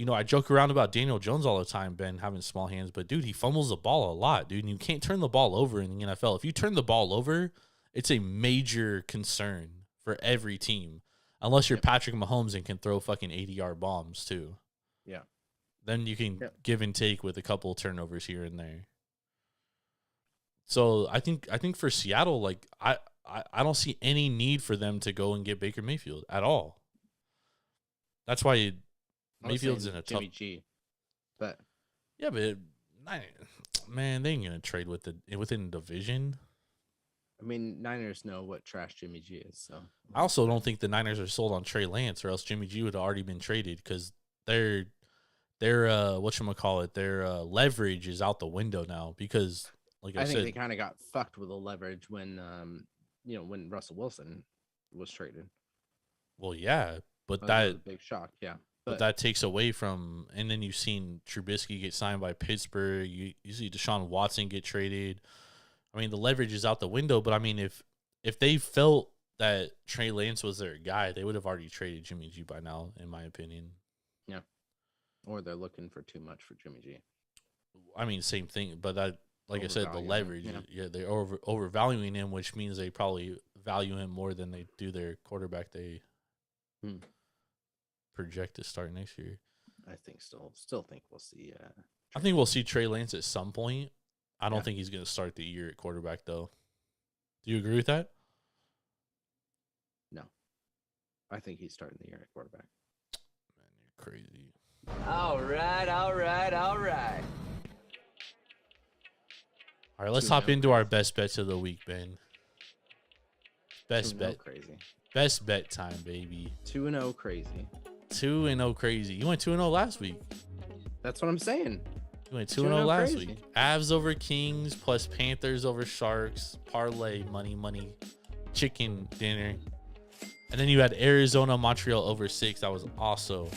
I joke around about Daniel Jones all the time, Ben, having small hands. But, dude, he fumbles the ball a lot, dude. And you can't turn the ball over in the NFL. If you turn the ball over, it's a major concern for every team. Unless you're Patrick Mahomes and can throw fucking 80-yard bombs, too. Yeah. Then you can give and take with a couple of turnovers here and there. So I think for Seattle, like I don't see any need for them to go and get Baker Mayfield at all. That's why Mayfield's in a tough. Jimmy G, but man, they ain't gonna trade within the division. I mean, Niners know what trash Jimmy G is. So I also don't think the Niners are sold on Trey Lance, or else Jimmy G would have already been traded because their whatchamacallit, their leverage is out the window now because. Like I think they kind of got fucked with the leverage when, when Russell Wilson was traded. Well, yeah, but that was a big shock, yeah. But that takes away from, and then you've seen Trubisky get signed by Pittsburgh. You see DeShaun Watson get traded. I mean, the leverage is out the window. But I mean, if they felt that Trey Lance was their guy, they would have already traded Jimmy G by now, in my opinion. Yeah, or they're looking for too much for Jimmy G. I mean, same thing, but that. Like I said, the leverage, they're overvaluing him, which means they probably value him more than they do their quarterback they project to start next year. I think still think we'll see. I think we'll see Trey Lance at some point. I don't think he's going to start the year at quarterback, though. Do you agree with that? No. I think he's starting the year at quarterback. Man, you're crazy. All right. All right, let's hop into our best bets of the week, Ben. Best bet. Crazy. Best bet time, baby. 2-0 crazy. 2-0 crazy. You went 2-0 last week. That's what I'm saying. You went 2-0 last week. Avs over Kings plus Panthers over Sharks. Parlay, money, chicken dinner. And then you had Arizona, Montreal over 6. That was also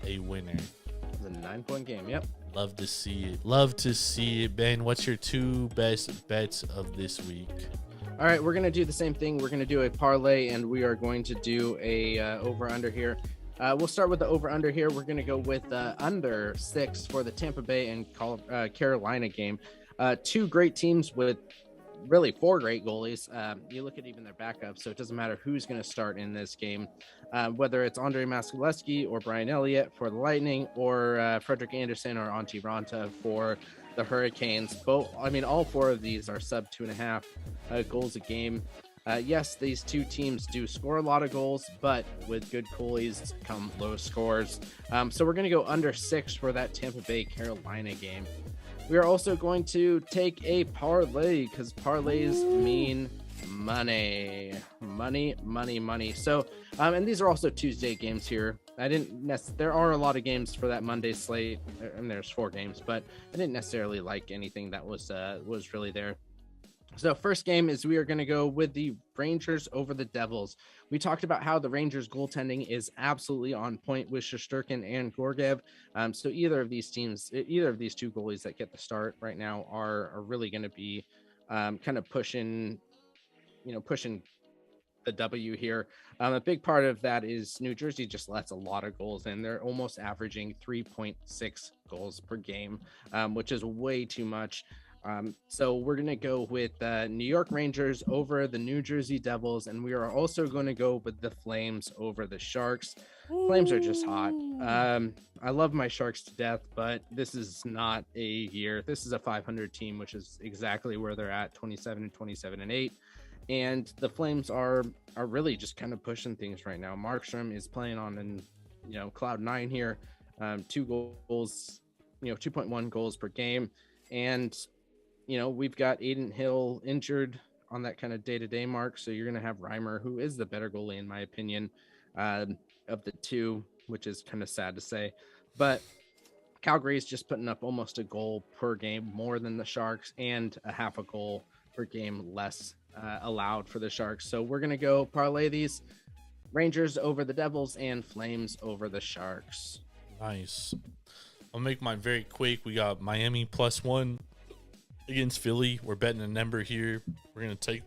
a winner. It was a 9-point game, yep. Love to see it. Ben, what's your 2 best bets of this week? All right, we're going to do the same thing. We're going to do a parlay, and we are going to do a over-under here. We'll start with the over-under here. We're going to go with under 6 for the Tampa Bay and Carolina game. 2 great teams with really 4 great goalies. You look at even their backups, so it doesn't matter who's going to start in this game, whether it's Andre Vasilevskiy or Brian Elliott for the Lightning, or Frederick Anderson or Antti Ranta for the Hurricanes. All 4 of these are sub 2.5 goals a game. Yes, these 2 teams do score a lot of goals, but with good goalies come low scores. So we're going to go under 6 for that Tampa Bay Carolina game. We are also going to take a parlay because parlays mean Money. So, and these are also Tuesday games here. There are a lot of games for that Monday slate, and there's 4 games, but I didn't necessarily like anything that was really there. So first game is we are going to go with the Rangers over the Devils. We talked about how the Rangers goaltending is absolutely on point with Shesterkin and Gorgiev. So either of these two goalies that get the start right now are really going to be kind of pushing the W here. A big part of that is New Jersey just lets a lot of goals in. They're almost averaging 3.6 goals per game, which is way too much. So we're going to go with New York Rangers over the New Jersey Devils, and we are also going to go with the Flames over the Sharks. Flames are just hot. I love my Sharks to death, but this is not a year. This is a 500 team, which is exactly where they're at, 27-8. And the Flames are really just kind of pushing things right now. Markstrom is playing on cloud 9 here, 2 goals, 2.1 goals per game. And we've got Aiden Hill injured on that kind of day-to-day mark. So you're going to have Reimer, who is the better goalie, in my opinion, of the two, which is kind of sad to say. But Calgary is just putting up almost a goal per game more than the Sharks, and a half a goal per game less allowed for the Sharks. So we're going to go parlay these Rangers over the Devils and Flames over the Sharks. Nice. I'll make mine very quick. We got Miami +1 against Philly. We're betting a number here. We're going to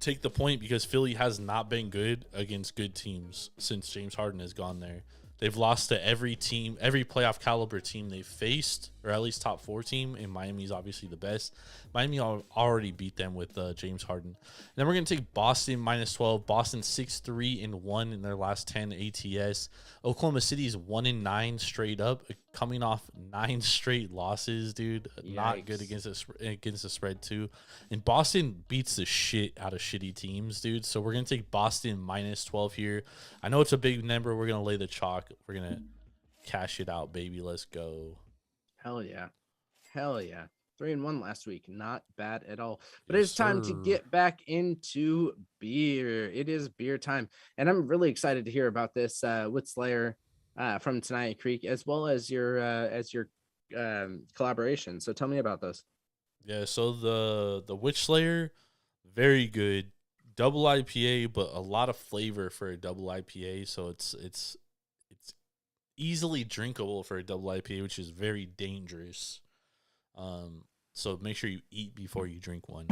take the point because Philly has not been good against good teams since James Harden has gone there. They've lost to every playoff caliber team they've faced, or at least top 4 team, and Miami's obviously the best. Miami already beat them with James Harden. And then we're going to take Boston -12. Boston 6-3-1 in their last 10 ATS. Oklahoma City's 1-9 straight up, coming off 9 straight losses, dude. Yikes. Not good against the spread too. And Boston beats the shit out of shitty teams, dude. So we're going to take Boston -12 here. I know it's a big number. We're going to lay the chalk. We're going to cash it out, baby. Let's go. Hell yeah. 3-1 last week. Not bad at all. But yes, it's time to get back into beer. It is beer time. And I'm really excited to hear about this with Slayer from Tenaya Creek, as well as your collaboration. So tell me about this. Yeah, so the Witch Slayer, very good. Double IPA, but a lot of flavor for a double IPA. So it's easily drinkable for a double IPA, which is very dangerous. So make sure you eat before you drink one.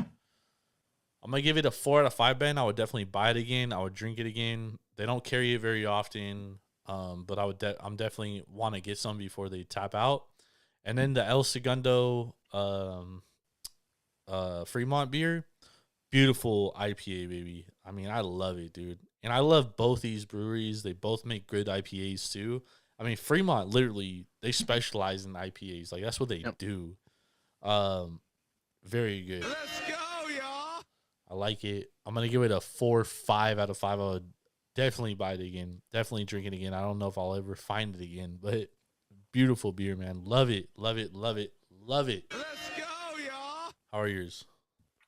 I'm gonna give it a 4 out of 5, Ben. I would definitely buy it again. I would drink it again. They don't carry it very often, but I'm definitely want to get some before they tap out. And then the El Segundo Fremont beer, beautiful IPA, baby. I mean, I love it, dude. And I love both these breweries. They both make good IPAs too. I mean, Fremont, literally, they specialize in IPAs. Like, that's what they do. Very good. Let's go, y'all. I like it. I'm going to give it a 4-5 out of 5. I would definitely buy it again. Definitely drink it again. I don't know if I'll ever find it again, but beautiful beer, man. Love it. Love it. Love it. Love it. Let's go, y'all. How are yours?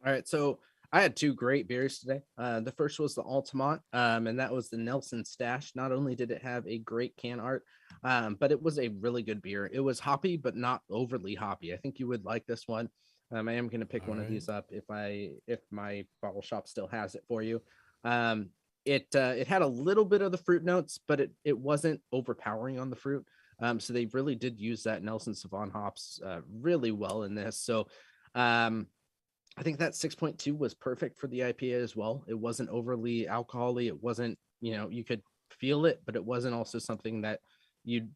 All right. So I had 2 great beers today. The first was the Altamont, and that was the Nelson Stash. Not only did it have a great can art, but it was a really good beer. It was hoppy, but not overly hoppy. I think you would like this one. I am going to pick one of these up if my bottle shop still has it for you. It had a little bit of the fruit notes, but it wasn't overpowering on the fruit. So they really did use that Nelson Sauvin hops really well in this. So I think that 6.2 was perfect for the IPA as well. It wasn't overly alcoholic. It wasn't, you could feel it, but it wasn't also something that you'd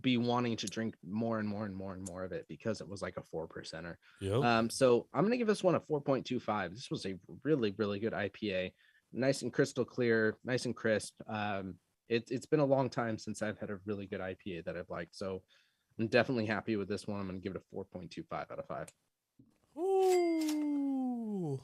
be wanting to drink more and more and more and more of it because it was like a 4%er. Yep. So I'm going to give this one a 4.25. This was a really, really good IPA. Nice and crystal clear, nice and crisp. It's been a long time since I've had a really good IPA that I've liked. So I'm definitely happy with this one. I'm going to give it a 4.25 out of 5. Ooh.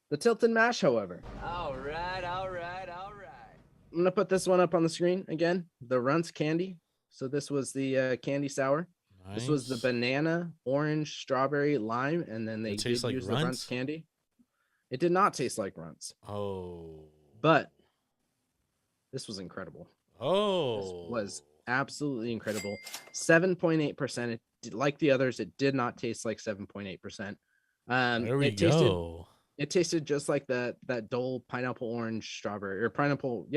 The Tilton Mash, however. All right. I'm going to put this one up on the screen again. The Runts Candy. So this was the candy sour. Nice. This was the banana, orange, strawberry, lime, and then they did use the Runts Candy. It did not taste like runts. Oh. But this was incredible. Oh. This was absolutely incredible. 7.8%. Like the others, it did not taste like 7.8%. There we go. It tasted just like that Dole pineapple orange strawberry, or pineapple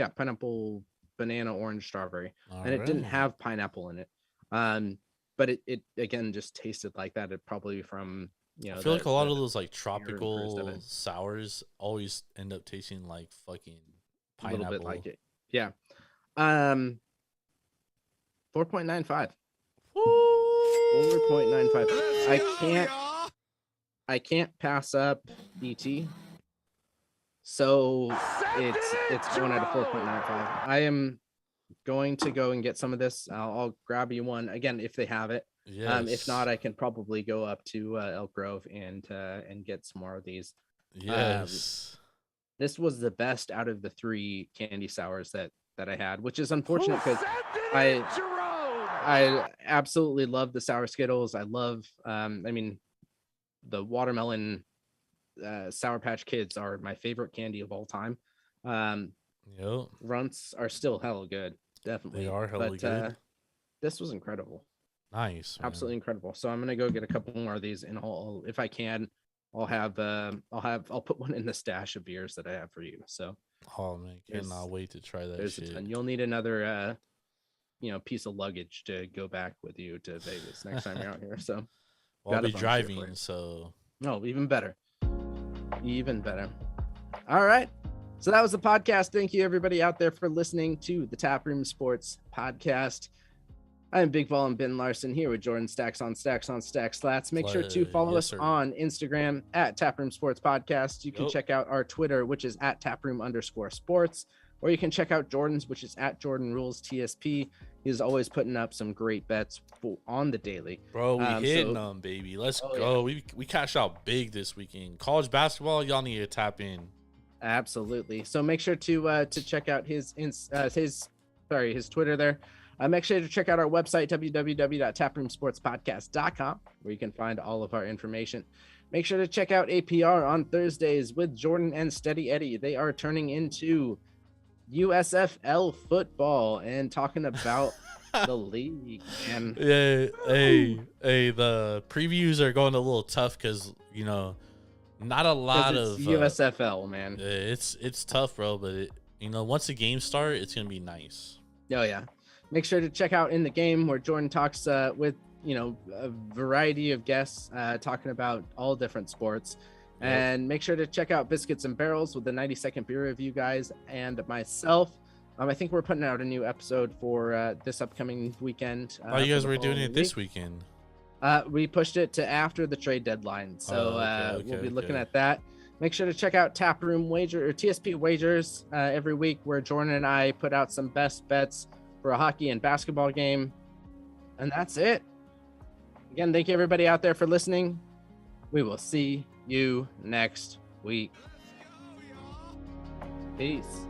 banana orange strawberry. And it didn't have pineapple in it. But it again just tasted like that. It probably from, you know, I feel like a lot of those like tropical sours always end up tasting like fucking pineapple. A little bit like it. Yeah. 4.95. 4.95. I can't pass up ET. So it's going at a 4.95. I am going to go and get some of this. I'll grab you one again if they have it. Yes. If not, I can probably go up to Elk Grove and get some more of these. Yes. This was the best out of the 3 candy sours that I had, which is unfortunate because I absolutely love the sour Skittles. I love the watermelon Sour Patch Kids are my favorite candy of all time. Runts are still hella good, definitely. They are hella good. This was incredible. Nice, man. Absolutely incredible. So I'm gonna go get a couple more of these, and I'll if I can, I'll put one in the stash of beers that I have for you. So oh man, cannot wait to try that shit. And you'll need another piece of luggage to go back with you to Vegas next time you're out here. So I'll be driving, so even better. All right. So that was the podcast. Thank you everybody out there for listening to the Taproom Sports Podcast. I'm Big Ball and Ben Larson here with Jordan Stacks on Stacks Slats. Make sure to follow us on Instagram at Taproom Sports Podcast. You can check out our Twitter, which is at Taproom_sports, or you can check out Jordan's, which is at Jordan Rules TSP. He's always putting up some great bets on the daily. Bro, we hitting them, baby. Let's go. Yeah. We cashed out big this weekend. College basketball, y'all need to tap in. Absolutely. So make sure to check out his Twitter there. Make sure to check out our website, www.taproomsportspodcast.com, where you can find all of our information. Make sure to check out APR on Thursdays with Jordan and Steady Eddie. They are turning into USFL football and talking about the league. And the previews are going a little tough because, not a lot of USFL, man. It's tough, bro. But once the games start, it's gonna be nice. Oh yeah. Make sure to check out In the Game, where Jordan talks with a variety of guests talking about all different sports. Yep. And make sure to check out Biscuits and Barrels with the 90-second beer review guys and myself. I think we're putting out a new episode for this upcoming weekend. Oh, you guys were doing it this weekend. We pushed it to after the trade deadline, so we'll be looking at that. Make sure to check out Taproom Wager or TSP Wagers every week, where Jordan and I put out some best bets for a hockey and basketball game. And that's it. Again, thank you everybody out there for listening. We will see you next week. Peace.